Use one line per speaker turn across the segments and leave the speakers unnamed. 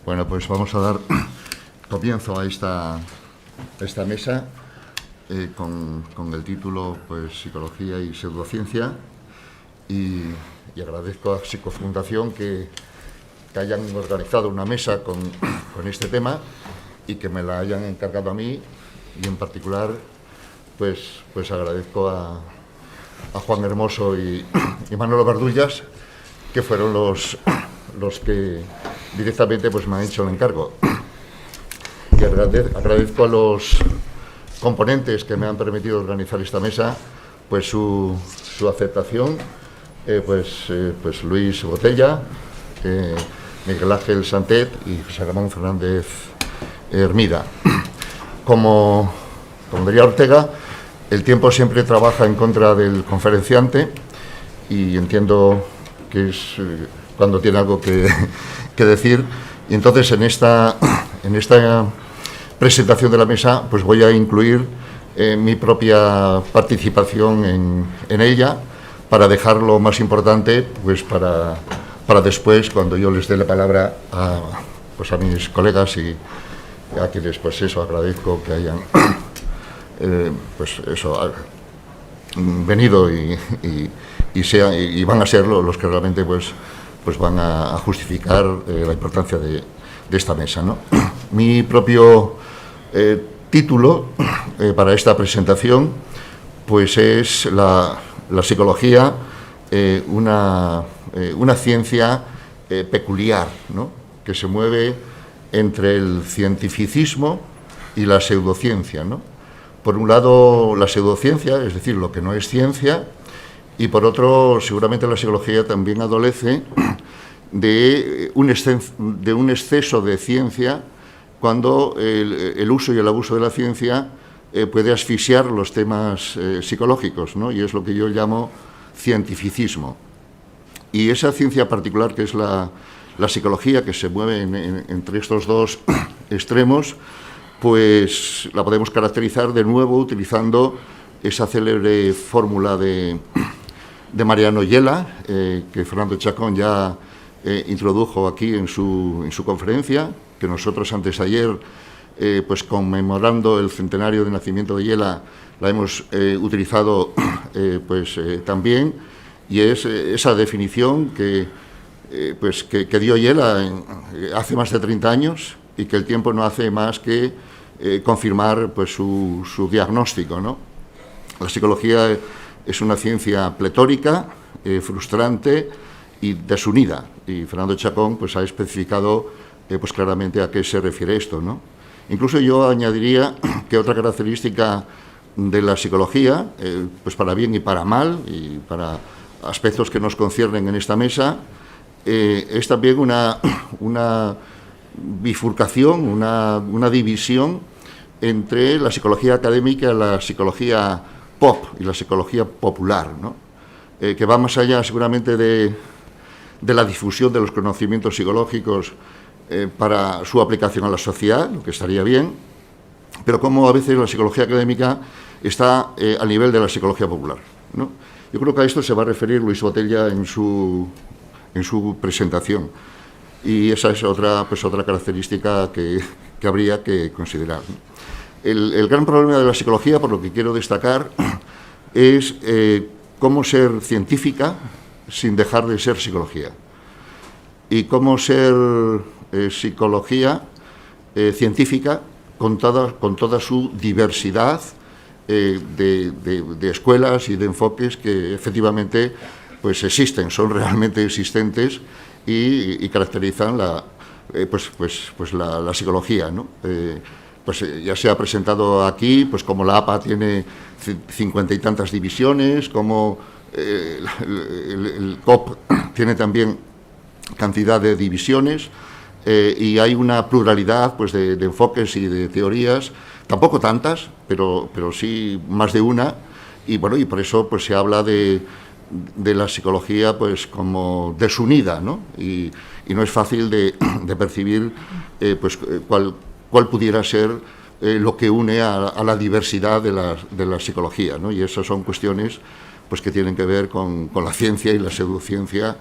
Bueno, pues vamos a dar comienzo a esta mesa con el título pues, Psicología y Pseudociencia y agradezco a Psicofundación que hayan organizado una mesa con este tema y que me la hayan encargado a mí y en particular pues agradezco a Juan Hermoso y Manolo Verdullas, que fueron los que directamente pues, me han hecho el encargo. Y agradezco a los componentes que me han permitido organizar esta mesa pues su aceptación, pues Luis Botella, Miguel Ángel Santet y José Ramón Fernández Hermida. Como diría Ortega, el tiempo siempre trabaja en contra del conferenciante y entiendo que es cuando tiene algo que decir. Y entonces en esta presentación de la mesa pues voy a incluir mi propia participación en ella para dejar lo más importante pues para después, cuando yo les dé la palabra a mis colegas y a quienes pues eso agradezco que hayan venido y van a ser los que realmente pues van a justificar la importancia de esta mesa, ¿no? Mi propio título para esta presentación pues es la psicología, una ciencia peculiar, ¿no? Que se mueve entre el cientificismo y la pseudociencia, ¿no? Por un lado, la pseudociencia, es decir, lo que no es ciencia, y por otro, seguramente la psicología también adolece de un exceso de ciencia cuando el uso y el abuso de la ciencia puede asfixiar los temas psicológicos, ¿no? Y es lo que yo llamo cientificismo. Y esa ciencia particular que es la psicología, que se mueve entre estos dos extremos, pues la podemos caracterizar de nuevo utilizando esa célebre fórmula de Mariano Yela, que Fernando Chacón ya introdujo aquí en su conferencia, que nosotros antes de ayer, pues conmemorando el centenario de nacimiento de Yela, la hemos utilizado también, y es esa definición que dio Yela hace más de 30 años y que el tiempo no hace más que confirmar pues, su diagnóstico, ¿no? La psicología es una ciencia pletórica, frustrante y desunida, y Fernando Chacón pues, ha especificado pues, claramente a qué se refiere esto, ¿no? Incluso yo añadiría que otra característica de la psicología, pues para bien y para mal, y para aspectos que nos conciernen en esta mesa, es también una bifurcación, una división entre la psicología académica y la psicología pop y la psicología popular, ¿no? Que va más allá seguramente de la difusión de los conocimientos psicológicos para su aplicación a la sociedad, lo que estaría bien, pero como a veces la psicología académica está al nivel de la psicología popular, ¿no? Yo creo que a esto se va a referir Luis Botella en su presentación, y esa es otra característica que habría que considerar. El gran problema de la psicología, por lo que quiero destacar, es cómo ser científica sin dejar de ser psicología, y cómo ser psicología científica con toda su diversidad de escuelas y de enfoques que efectivamente pues existen, son realmente existentes y caracterizan la psicología, ¿no? Ya se ha presentado aquí pues como la APA tiene 50 y tantas divisiones, como el COP tiene también cantidad de divisiones, y hay una pluralidad pues de enfoques y de teorías, tampoco tantas, pero sí más de una, y bueno, y por eso pues se habla de la psicología pues como desunida, ¿no? Y no es fácil de percibir cuál pudiera ser lo que une a la diversidad de la psicología, ¿no? Y esas son cuestiones pues que tienen que ver con la ciencia y la pseudociencia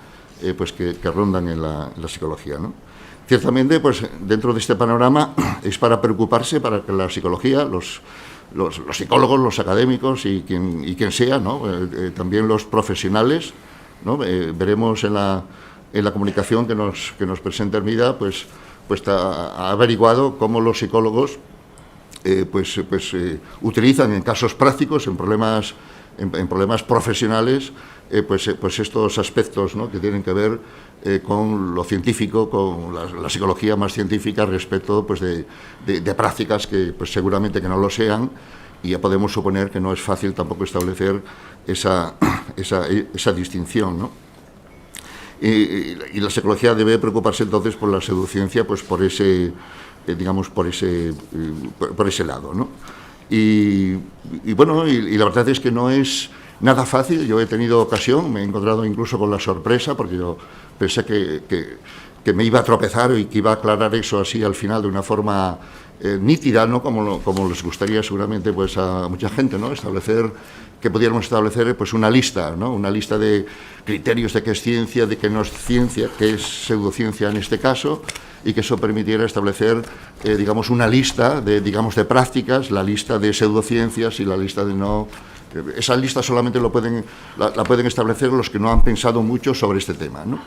pues que rondan en la psicología, ¿no? Ciertamente, pues dentro de este panorama es para preocuparse para que la psicología, los psicólogos, los académicos y quien sea, ¿no? También los profesionales, ¿no? Veremos en la comunicación que nos presenta Hermida, pues ha averiguado cómo los psicólogos utilizan en casos prácticos, en problemas profesionales, pues estos aspectos, ¿no? Que tienen que ver con lo científico, con la psicología más científica respecto, pues, de prácticas que, pues, seguramente que no lo sean, y ya podemos suponer que no es fácil tampoco establecer esa distinción, ¿no? Y la psicología debe preocuparse entonces por la pseudociencia, pues por ese lado, ¿no? Y bueno, y la verdad es que no es nada fácil. Yo he tenido ocasión, me he encontrado incluso con la sorpresa, porque yo pensé que me iba a tropezar y que iba a aclarar eso así al final de una forma nítida, ¿no? Como les gustaría seguramente, pues, a mucha gente, ¿no? Que pudiéramos establecer, pues, una lista, ¿no? Una lista de criterios de qué es ciencia, de qué no es ciencia, qué es pseudociencia en este caso, y que eso permitiera establecer, digamos, una lista de prácticas, la lista de pseudociencias y la lista de no. Esa lista solamente la pueden establecer los que no han pensado mucho sobre este tema, ¿no?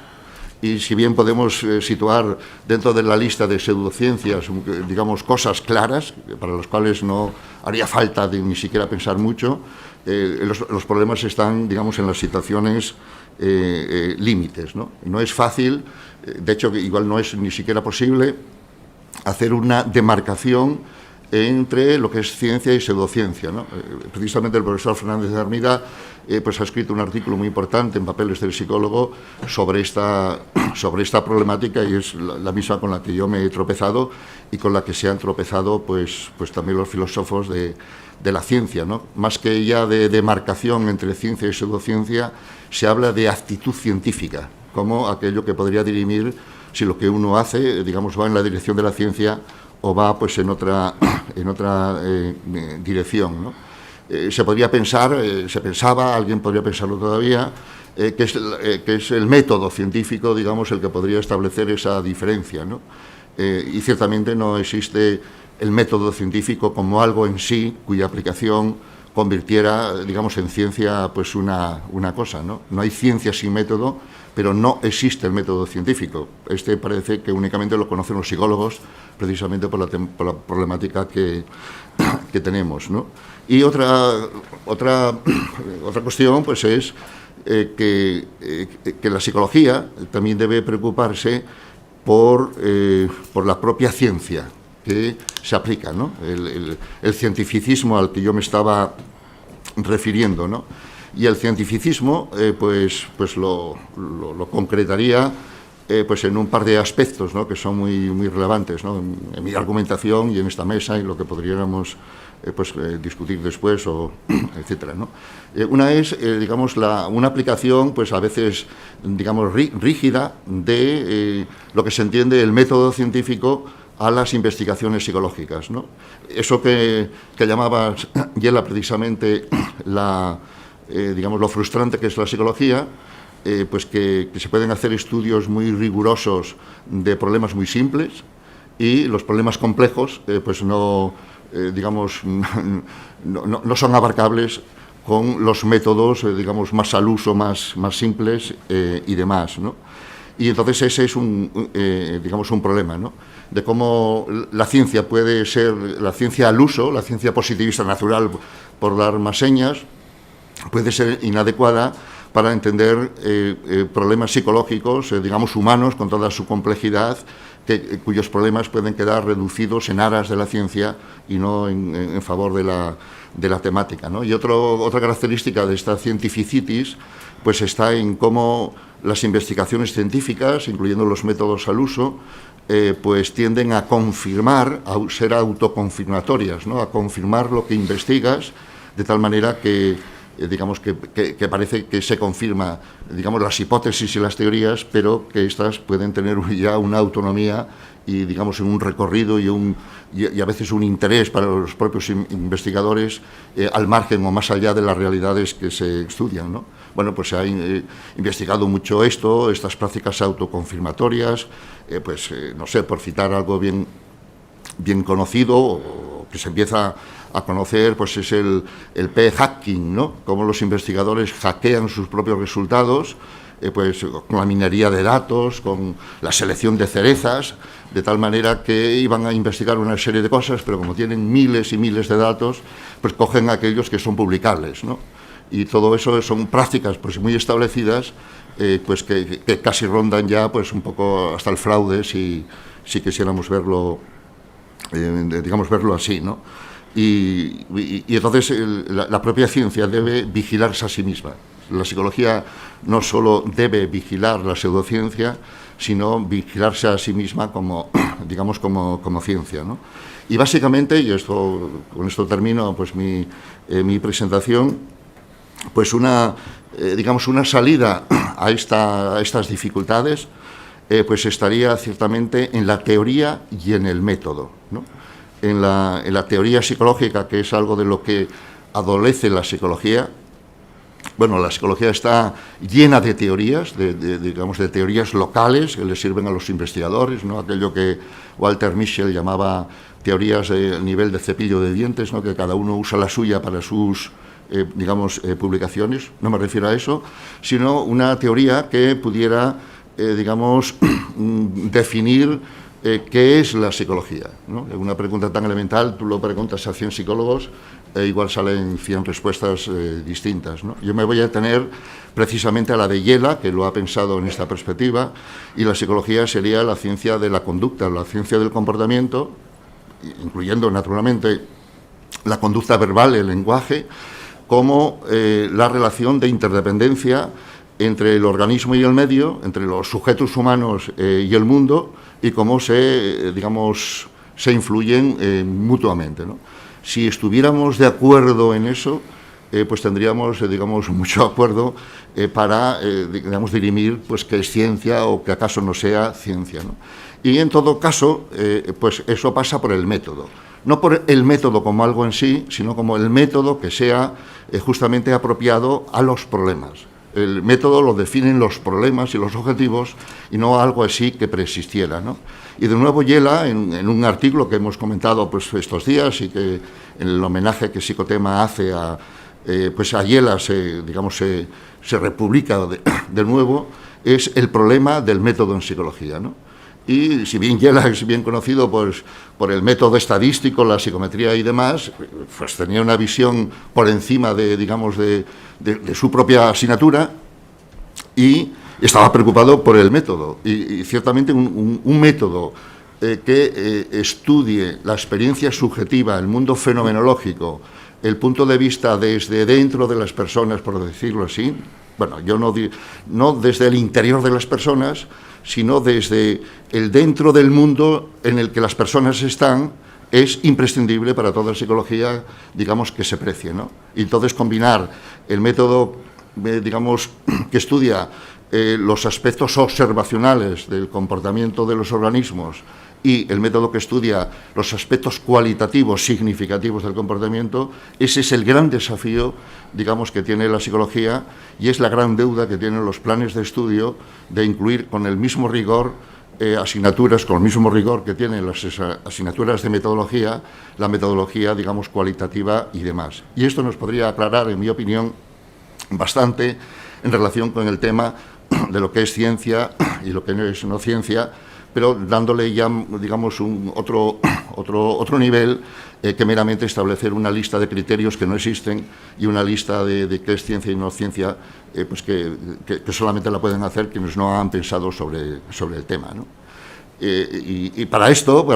Y si bien podemos situar dentro de la lista de pseudociencias, digamos, cosas claras, para las cuales no haría falta de ni siquiera pensar mucho, los problemas están, digamos, en las situaciones límites, ¿no? No es fácil, de hecho, igual no es ni siquiera posible hacer una demarcación entre lo que es ciencia y pseudociencia, ¿no? Precisamente el profesor Fernández de Hermida pues ha escrito un artículo muy importante en Papeles del Psicólogo sobre esta problemática, y es la misma con la que yo me he tropezado y con la que se han tropezado pues también los filósofos de la ciencia, ¿no? Más que ya de demarcación entre ciencia y pseudociencia, se habla de actitud científica, como aquello que podría dirimir si lo que uno hace, digamos, va en la dirección de la ciencia o va, pues, en otra dirección, ¿no? Se podría pensar, se pensaba, alguien podría pensarlo todavía, que es el método científico, digamos, el que podría establecer esa diferencia, ¿no? Y ciertamente no existe el método científico como algo en sí cuya aplicación convirtiera, digamos, en ciencia, pues, una cosa, ¿no? No hay ciencia sin método, pero no existe el método científico. Parece que únicamente lo conocen los psicólogos, precisamente por la problemática que tenemos, ¿no? Y otra cuestión, pues, es que la psicología también debe preocuparse por la propia ciencia que se aplica, ¿no? El cientificismo al que yo me estaba refiriendo, ¿no? Y el cientificismo, pues lo concretaría pues en un par de aspectos, ¿no? Que son muy relevantes, ¿no? En mi argumentación y en esta mesa, y lo que podríamos discutir después, etcétera, ¿no? Una es, digamos, una aplicación, pues, a veces, digamos, rígida de lo que se entiende el método científico a las investigaciones psicológicas, ¿no? Eso que llamaba Yela precisamente digamos, lo frustrante que es la psicología, pues que se pueden hacer estudios muy rigurosos de problemas muy simples, y los problemas complejos pues no son abarcables con los métodos digamos, más al uso, más simples y demás, ¿no? Y entonces ese es digamos, un problema, ¿no? De cómo la ciencia puede ser, la ciencia al uso, la ciencia positivista natural, por dar más señas, puede ser inadecuada para entender problemas psicológicos, digamos, humanos, con toda su complejidad, cuyos problemas pueden quedar reducidos en aras de la ciencia y no en favor de la temática, ¿no? Y otra característica de esta cientificitis, pues, está en cómo las investigaciones científicas, incluyendo los métodos al uso, pues tienden a confirmar, a ser autoconfirmatorias, ¿no? A confirmar lo que investigas, de tal manera que digamos que parece que se confirma, digamos, las hipótesis y las teorías, pero que estas pueden tener ya una autonomía y, digamos, un recorrido y a veces un interés para los propios investigadores al margen o más allá de las realidades que se estudian, ¿no? Bueno, pues se ha investigado mucho estas prácticas autoconfirmatorias, no sé, por citar algo bien conocido o que se empieza a conocer, pues es el p-hacking, ¿no? Cómo los investigadores hackean sus propios resultados, pues con la minería de datos, con la selección de cerezas, de tal manera que iban a investigar una serie de cosas, pero como tienen miles y miles de datos, pues cogen aquellos que son publicables, ¿no? Y todo eso son prácticas pues muy establecidas, pues que casi rondan ya pues un poco hasta el fraude, si quisiéramos verlo, digamos, verlo así, ¿no? Y entonces la propia ciencia debe vigilarse a sí misma. La psicología no solo debe vigilar la pseudociencia, sino vigilarse a sí misma como, digamos, como ciencia, ¿no? Y básicamente, y con esto termino pues mi presentación, pues digamos, una salida a estas dificultades, pues estaría ciertamente en la teoría y en el método, ¿no? En la teoría psicológica, que es algo de lo que adolece la psicología. Bueno, la psicología está llena de teorías, digamos, de teorías locales que le sirven a los investigadores, ¿no? Aquello que Walter Mischel llamaba teorías de nivel de cepillo de dientes, ¿no? Que cada uno usa la suya para sus, digamos, publicaciones. No me refiero a eso, sino una teoría que pudiera, digamos, definir qué es la psicología, ¿no? Una pregunta tan elemental, tú lo preguntas a 100 psicólogos, igual salen 100 respuestas distintas, ¿no? Yo me voy a detener precisamente a la de Yela, que lo ha pensado en esta perspectiva, y la psicología sería la ciencia de la conducta, la ciencia del comportamiento, incluyendo naturalmente la conducta verbal, el lenguaje, como la relación de interdependencia entre el organismo y el medio, entre los sujetos humanos y el mundo, y cómo se influyen mutuamente, ¿no? Si estuviéramos de acuerdo en eso, pues tendríamos, digamos, mucho acuerdo para, digamos, dirimir pues qué es ciencia o que acaso no sea ciencia, ¿no? Y en todo caso, pues eso pasa por el método. No por el método como algo en sí, sino como el método que sea justamente apropiado a los problemas. El método lo definen los problemas y los objetivos y no algo así que preexistiera, ¿no? Y de nuevo Yela, en un artículo que hemos comentado pues estos días y que en el homenaje que Psicotema hace pues a Yela se republica de nuevo, es el problema del método en psicología, ¿no? Y si bien Yela es bien conocido pues, por el método estadístico, la psicometría y demás, pues tenía una visión por encima de su propia asignatura y estaba preocupado por el método. Y ciertamente un método que estudie la experiencia subjetiva, el mundo fenomenológico, el punto de vista desde dentro de las personas, por decirlo así, bueno, yo no desde el interior de las personas, sino desde el dentro del mundo en el que las personas están, es imprescindible para toda psicología, digamos, que se precie, ¿no? Y entonces combinar el método, digamos, que estudia los aspectos observacionales del comportamiento de los organismos y el método que estudia los aspectos cualitativos significativos del comportamiento, ese es el gran desafío, digamos, que tiene la psicología y es la gran deuda que tienen los planes de estudio de incluir con el mismo rigor asignaturas, con el mismo rigor que tienen las asignaturas de metodología, la metodología, digamos, cualitativa y demás. Y esto nos podría aclarar, en mi opinión, bastante en relación con el tema de lo que es ciencia y lo que no es no ciencia, pero dándole ya, digamos, otro nivel que meramente establecer una lista de criterios que no existen y una lista de qué es ciencia y no ciencia, pues que solamente la pueden hacer quienes no han pensado sobre el tema, ¿no? Y para esto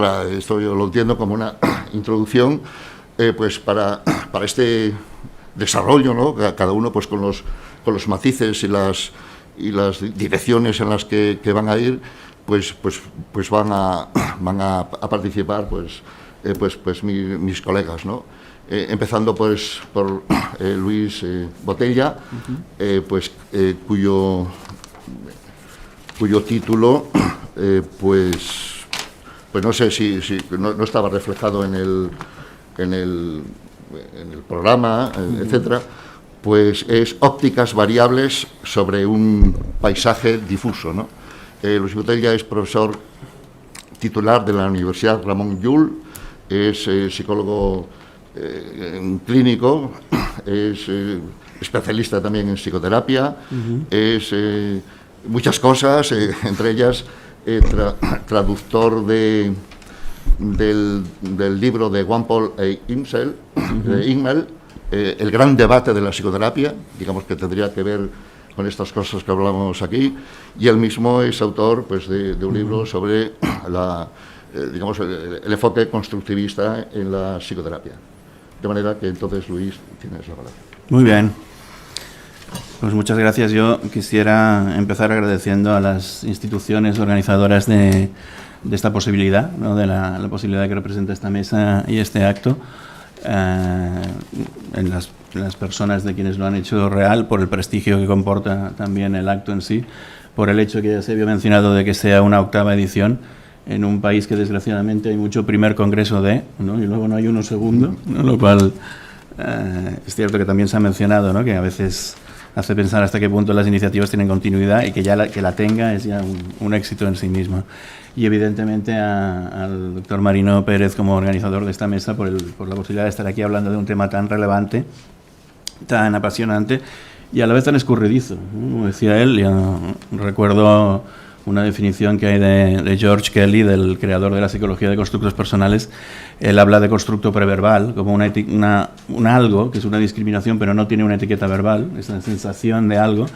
yo lo entiendo como una introducción, pues para este desarrollo, ¿no? Cada uno pues con los matices y las direcciones en las que van a ir, pues van a participar pues mis colegas, ¿no? Empezando pues por Luis Botella, cuyo título pues no sé si no estaba reflejado en el programa, etcétera, pues es Ópticas variables sobre un paisaje difuso, ¿no? Luis Botella es profesor titular de la Universidad Ramon Llull, es psicólogo clínico, es especialista también en psicoterapia, es muchas cosas, entre ellas traductor del libro de Walpole e Imsel, de Ingmel, El gran debate de la psicoterapia, digamos que tendría que ver con estas cosas que hablamos aquí, y él mismo es autor pues, de un libro sobre el enfoque constructivista en la psicoterapia. De manera que entonces, Luis, tienes la palabra.
Muy bien. Pues muchas gracias. Yo quisiera empezar agradeciendo a las instituciones organizadoras de esta posibilidad, ¿no? De la posibilidad que representa esta mesa y este acto, en las personas de quienes lo han hecho real, por el prestigio que comporta también el acto en sí, por el hecho que ya se había mencionado de que sea una 8ª edición en un país que desgraciadamente hay mucho primer congreso ¿no? Y luego no hay uno segundo, ¿no? Lo cual es cierto que también se ha mencionado, ¿no? Que a veces hace pensar hasta qué punto las iniciativas tienen continuidad y que ya que la tenga es ya un éxito en sí mismo. Y evidentemente al doctor Marino Pérez como organizador de esta mesa por la posibilidad de estar aquí hablando de un tema tan relevante, tan apasionante y a la vez tan escurridizo, ¿no? Como decía él, yo recuerdo una definición que hay de George Kelly, del creador de la psicología de constructos personales. Él habla de constructo preverbal como un algo, que es una discriminación, pero no tiene una etiqueta verbal, es una sensación de algo.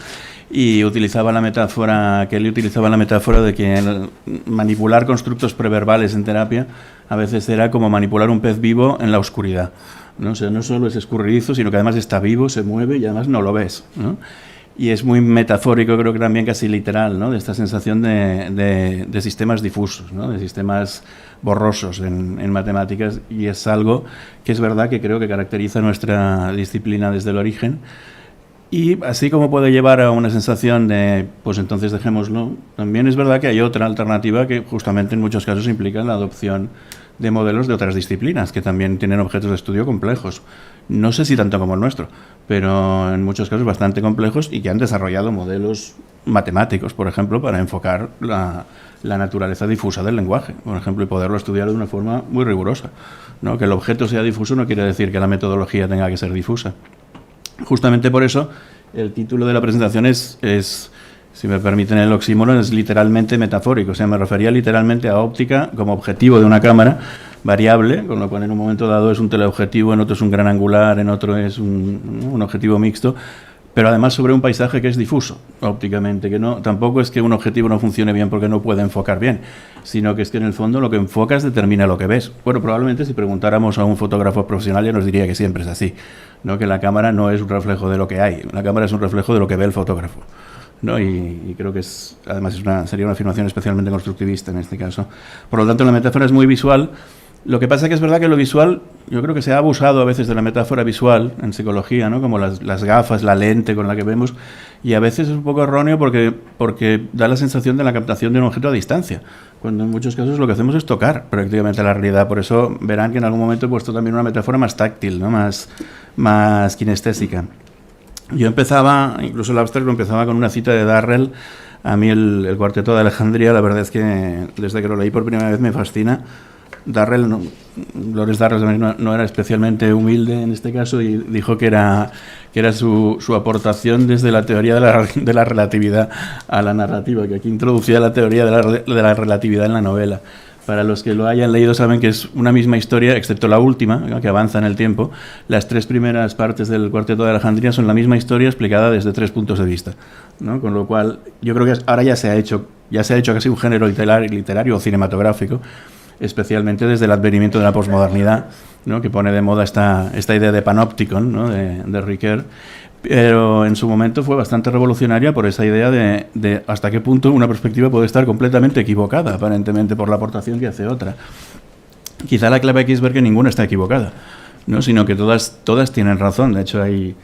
Y Kelly utilizaba la metáfora de que manipular constructos preverbales en terapia a veces era como manipular un pez vivo en la oscuridad, ¿no? O sea, no solo es escurridizo, sino que además está vivo, se mueve y además no lo ves, ¿no? Y es muy metafórico, creo que también casi literal, ¿no? De esta sensación de sistemas difusos, ¿no? De sistemas borrosos en matemáticas, y es algo que es verdad que creo que caracteriza nuestra disciplina desde el origen. Y así como puede llevar a una sensación de, pues entonces dejémoslo, también es verdad que hay otra alternativa que justamente en muchos casos implica la adopción de modelos de otras disciplinas que también tienen objetos de estudio complejos. No sé si tanto como el nuestro, pero en muchos casos bastante complejos y que han desarrollado modelos matemáticos, por ejemplo, para enfocar la naturaleza difusa del lenguaje, por ejemplo, y poderlo estudiar de una forma muy rigurosa, ¿no? Que el objeto sea difuso no quiere decir que la metodología tenga que ser difusa. Justamente por eso el título de la presentación es, si me permiten el oxímoron, es literalmente metafórico. O sea, me refería literalmente a óptica como objetivo de una cámara variable, con lo cual en un momento dado es un teleobjetivo, en otro es un gran angular, en otro es un objetivo mixto, pero además sobre un paisaje que es difuso ópticamente, que no, tampoco es que un objetivo no funcione bien porque no puede enfocar bien, sino que es que en el fondo lo que enfocas determina lo que ves. Bueno, probablemente si preguntáramos a un fotógrafo profesional ya nos diría que siempre es así, ¿no? Que la cámara no es un reflejo de lo que hay, la cámara es un reflejo de lo que ve el fotógrafo, ¿no? Y creo que además sería una afirmación especialmente constructivista en este caso. Por lo tanto, la metáfora es muy visual. Lo que pasa es que es verdad que lo visual, yo creo que se ha abusado a veces de la metáfora visual en psicología, ¿no? Como las gafas, la lente con la que vemos, y a veces es un poco erróneo porque da la sensación de la captación de un objeto a distancia, cuando en muchos casos lo que hacemos es tocar prácticamente la realidad. Por eso verán que en algún momento he puesto también una metáfora más táctil, ¿no? más kinestésica. Yo empezaba, incluso el abstract lo empezaba con una cita de Darrell. A mí el cuarteto de Alejandría, la verdad es que desde que lo leí por primera vez me fascina. Dolores Darrell no era especialmente humilde en este caso y dijo que era su aportación desde la teoría de la relatividad a la narrativa, que aquí introducía la teoría de la relatividad en la novela. Para los que lo hayan leído saben que es una misma historia, excepto la última, ¿no? Que avanza en el tiempo. Las 3 primeras partes del Cuarteto de Alejandría son la misma historia explicada desde 3 puntos de vista, ¿no? Con lo cual, yo creo que ahora ya se ha hecho casi un género literario o cinematográfico, especialmente desde el advenimiento de la posmodernidad, ¿no? Que pone de moda esta idea de panopticon, ¿no? de Ricoeur. Pero en su momento fue bastante revolucionaria por esa idea de hasta qué punto una perspectiva puede estar completamente equivocada, aparentemente, por la aportación que hace otra. quizá la clave aquí es ver que ninguna está equivocada, ¿no? Sino que todas tienen razón. De hecho, hay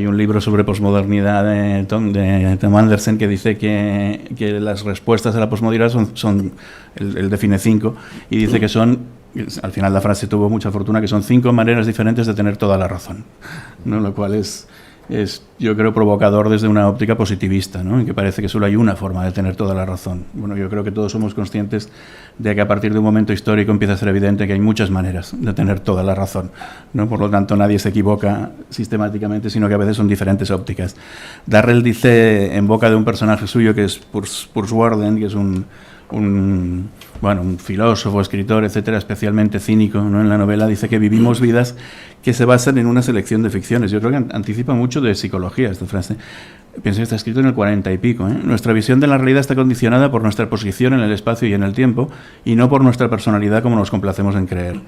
un libro sobre posmodernidad de Tom Anderson que dice que las respuestas a la posmodernidad son él define 5, y dice que son, al final la frase tuvo mucha fortuna, que son 5 maneras diferentes de tener toda la razón, ¿no? Lo cual es, yo creo, provocador desde una óptica positivista, ¿no? Y que parece que solo hay una forma de tener toda la razón. Bueno, yo creo que todos somos conscientes de que a partir de un momento histórico empieza a ser evidente que hay muchas maneras de tener toda la razón, ¿no? Por lo tanto, nadie se equivoca sistemáticamente, sino que a veces son diferentes ópticas. Darrell dice, en boca de un personaje suyo, que es Purswarden, que es un filósofo, escritor, etcétera, especialmente cínico, ¿no? En la novela dice que vivimos vidas que se basan en una selección de ficciones. Yo creo que anticipa mucho de psicología esta frase. Pienso que está escrito en el 40 y pico, ¿eh? Nuestra visión de la realidad está condicionada por nuestra posición en el espacio y en el tiempo, y no por nuestra personalidad, como nos complacemos en creer.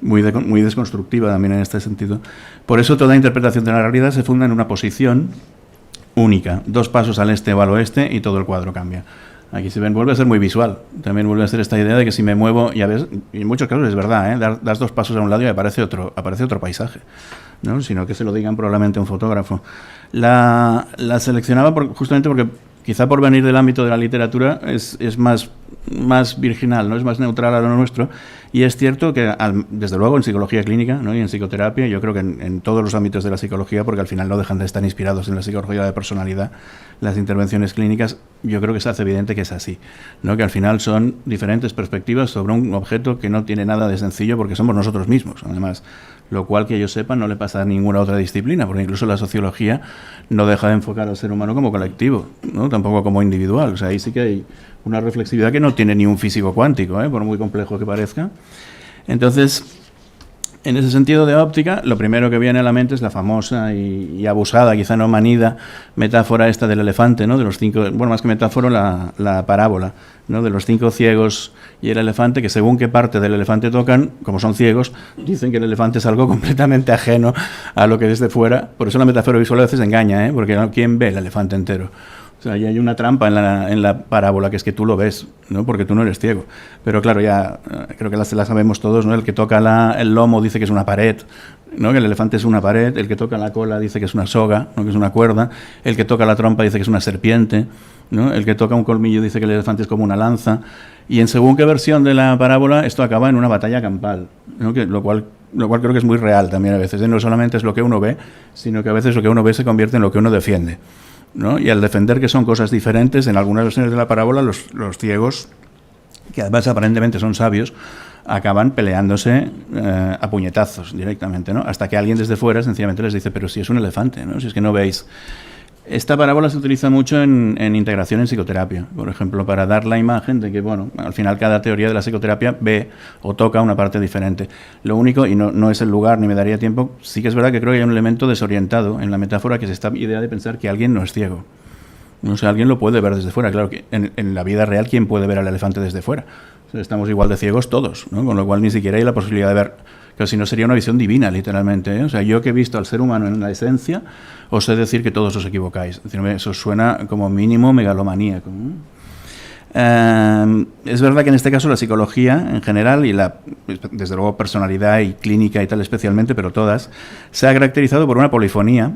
Muy desconstructiva también en este sentido. Por eso toda interpretación de la realidad se funda en una posición única, 2 pasos al este o al oeste y todo el cuadro cambia. Aquí se ven, vuelve a ser muy visual. También vuelve a ser esta idea de que si me muevo, ya ves, y en muchos casos es verdad, ¿eh? Das 2 pasos a un lado y aparece otro paisaje, ¿no? Sino que se lo digan probablemente un fotógrafo. La seleccionaba justamente porque, quizá por venir del ámbito de la literatura, es más virginal, ¿no? Es más neutral a lo nuestro. Y es cierto que, desde luego, en psicología clínica, ¿no? Y en psicoterapia, yo creo que en todos los ámbitos de la psicología, porque al final no dejan de estar inspirados en la psicología de personalidad, las intervenciones clínicas, yo creo que se hace evidente que es así, ¿no? Que al final son diferentes perspectivas sobre un objeto que no tiene nada de sencillo, porque somos nosotros mismos, además. Lo cual, que yo sepa, no le pasa a ninguna otra disciplina, porque incluso la sociología no deja de enfocar al ser humano como colectivo, ¿no? Tampoco como individual. O sea, ahí sí que hay una reflexividad que no tiene ni un físico cuántico, por muy complejo que parezca. Entonces, en ese sentido de óptica, lo primero que viene a la mente es la famosa y abusada, quizá no manida, metáfora esta del elefante, ¿no? De los 5, bueno, más que metáfora, la parábola, ¿no? De los 5 ciegos y el elefante, que según qué parte del elefante tocan, como son ciegos, dicen que el elefante es algo completamente ajeno a lo que desde fuera. Por eso la metáfora visual a veces engaña, porque ¿quién ve el elefante entero? O sea, ahí hay una trampa en la parábola, que es que tú lo ves, ¿no? Porque tú no eres ciego. Pero claro, ya creo que la sabemos todos, ¿no? El que toca el lomo dice que es una pared, ¿no? Que el elefante es una pared. El que toca la cola dice que es una soga, ¿no? Que es una cuerda. El que toca la trompa dice que es una serpiente, ¿no? El que toca un colmillo dice que el elefante es como una lanza. Y en según qué versión de la parábola, esto acaba en una batalla campal, ¿no? Lo cual creo que es muy real también a veces, ¿eh? No solamente es lo que uno ve, sino que a veces lo que uno ve se convierte en lo que uno defiende, ¿no? Y al defender que son cosas diferentes, en algunas versiones de la parábola, los ciegos, que además aparentemente son sabios, acaban peleándose a puñetazos directamente, ¿no? Hasta que alguien desde fuera sencillamente les dice, pero si es un elefante, ¿no? Si es que no veis. Esta parábola se utiliza mucho en integración en psicoterapia, por ejemplo, para dar la imagen de que, bueno, al final cada teoría de la psicoterapia ve o toca una parte diferente. Lo único, y no es el lugar ni me daría tiempo, sí que es verdad que creo que hay un elemento desorientado en la metáfora, que es esta idea de pensar que alguien no es ciego. O sea, alguien lo puede ver desde fuera. Claro que en la vida real, ¿quién puede ver al elefante desde fuera? O sea, estamos igual de ciegos todos, ¿no? Con lo cual ni siquiera hay la posibilidad de ver. Pero si no, sería una visión divina, literalmente, ¿eh? O sea, yo que he visto al ser humano en la esencia, os sé decir que todos os equivocáis. Es decir, eso suena como mínimo megalomaníaco, ¿no? Es verdad que en este caso la psicología en general, y desde luego personalidad y clínica y tal especialmente, pero todas, se ha caracterizado por una polifonía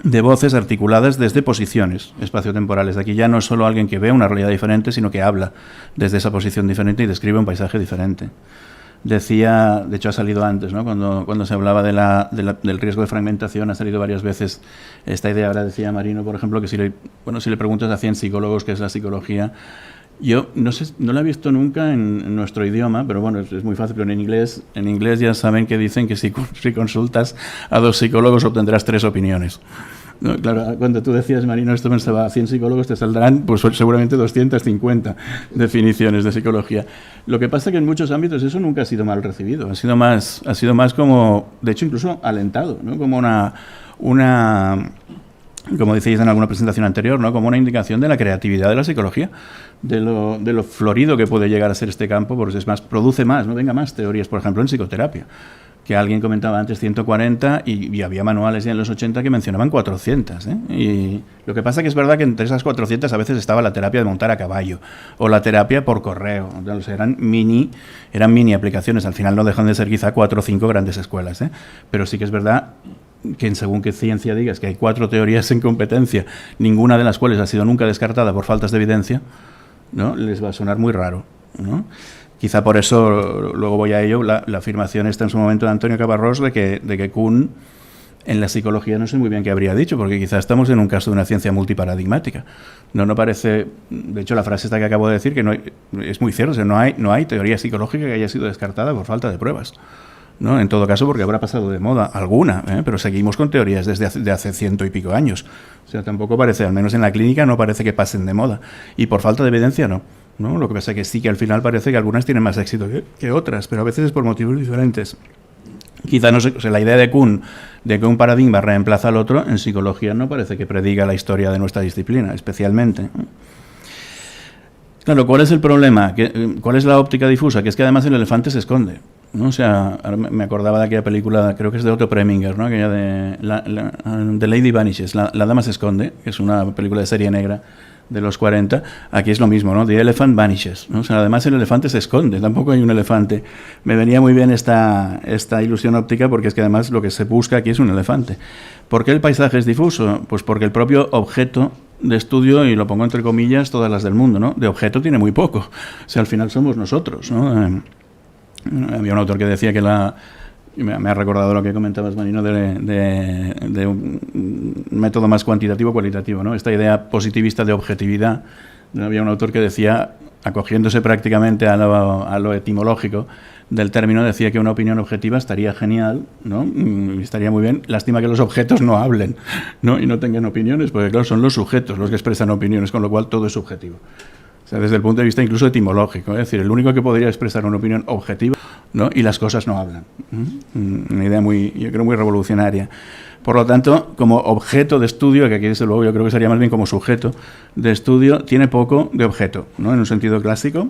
de voces articuladas desde posiciones espaciotemporales. De aquí ya no es solo alguien que ve una realidad diferente, sino que habla desde esa posición diferente y describe un paisaje diferente. Decía, de hecho ha salido antes, ¿no? Cuando se hablaba del riesgo de fragmentación, ha salido varias veces esta idea. Ahora decía Marino, por ejemplo, que si le preguntas a 100 psicólogos qué es la psicología, yo no sé, no la he visto nunca en nuestro idioma, pero bueno, es muy fácil, pero en inglés ya saben que dicen que si consultas a 2 psicólogos obtendrás 3 opiniones. No, claro, cuando tú decías, Marino, esto pensaba, a 100 psicólogos te saldrán pues seguramente 250 definiciones de psicología. Lo que pasa es que en muchos ámbitos eso nunca ha sido mal recibido, ha sido más como, de hecho incluso alentado, ¿no? Como como decíais en alguna presentación anterior, ¿no? Como una indicación de la creatividad de la psicología, de lo florido que puede llegar a ser este campo, porque es más, produce más, ¿no? Venga más teorías, por ejemplo, en psicoterapia, que alguien comentaba antes 140 y había manuales ya en los 80 que mencionaban 400. Y lo que pasa que es verdad que entre esas 400 a veces estaba la terapia de montar a caballo o la terapia por correo. Entonces eran mini aplicaciones. Al final no dejan de ser quizá 4 o 5 grandes escuelas. Pero sí que es verdad que según qué ciencia digas que hay 4 teorías en competencia, ninguna de las cuales ha sido nunca descartada por faltas de evidencia, ¿no? Les va a sonar muy raro, ¿no? Quizá por eso, luego voy a ello, la afirmación está en su momento de Antonio Caparrós de que Kuhn en la psicología no sé muy bien qué habría dicho, porque quizá estamos en un caso de una ciencia multiparadigmática. No parece, de hecho la frase esta que acabo de decir, que no hay, es muy cierto, o sea, no hay teoría psicológica que haya sido descartada por falta de pruebas, ¿no? En todo caso, porque habrá pasado de moda alguna, pero seguimos con teorías desde hace 100 y pico años. O sea, tampoco parece, al menos en la clínica, no parece que pasen de moda. Y por falta de evidencia, no. Lo que pasa es que sí que al final parece que algunas tienen más éxito que otras, pero a veces es por motivos diferentes. Quizá no sé, o sea, la idea de Kuhn, de que un paradigma reemplaza al otro, en psicología no parece que prediga la historia de nuestra disciplina, especialmente. Claro, ¿cuál es el problema? ¿Cuál es la óptica difusa? Que es que además el elefante se esconde, ¿no? O sea, me acordaba de aquella película, creo que es de Otto Preminger, ¿no? Aquella de Lady Vanishes, la dama se esconde, que es una película de serie negra de los 40, aquí es lo mismo, ¿no? The Elephant Vanishes, ¿no? O sea, además el elefante se esconde, tampoco hay un elefante. Me venía muy bien esta ilusión óptica porque es que además lo que se busca aquí es un elefante. ¿Por qué el paisaje es difuso? Pues porque el propio objeto de estudio, y lo pongo entre comillas, todas las del mundo, ¿no? De objeto tiene muy poco. O sea, al final somos nosotros, ¿no? Había un autor que decía que me ha recordado lo que comentabas, Marino, de un método más cuantitativo-cualitativo, ¿no? Esta idea positivista de objetividad. Había un autor que decía, acogiéndose prácticamente a lo etimológico del término, decía que una opinión objetiva estaría genial, ¿no? Y estaría muy bien. Lástima que los objetos no hablen, ¿no? Y no tengan opiniones, porque claro, son los sujetos los que expresan opiniones, con lo cual todo es subjetivo. O sea, desde el punto de vista incluso etimológico, es decir, el único que podría expresar una opinión objetiva, ¿no? Y las cosas no hablan. Una idea yo creo muy revolucionaria. Por lo tanto, como objeto de estudio, que aquí desde luego yo creo que sería más bien como sujeto de estudio, tiene poco de objeto, ¿no? En un sentido clásico.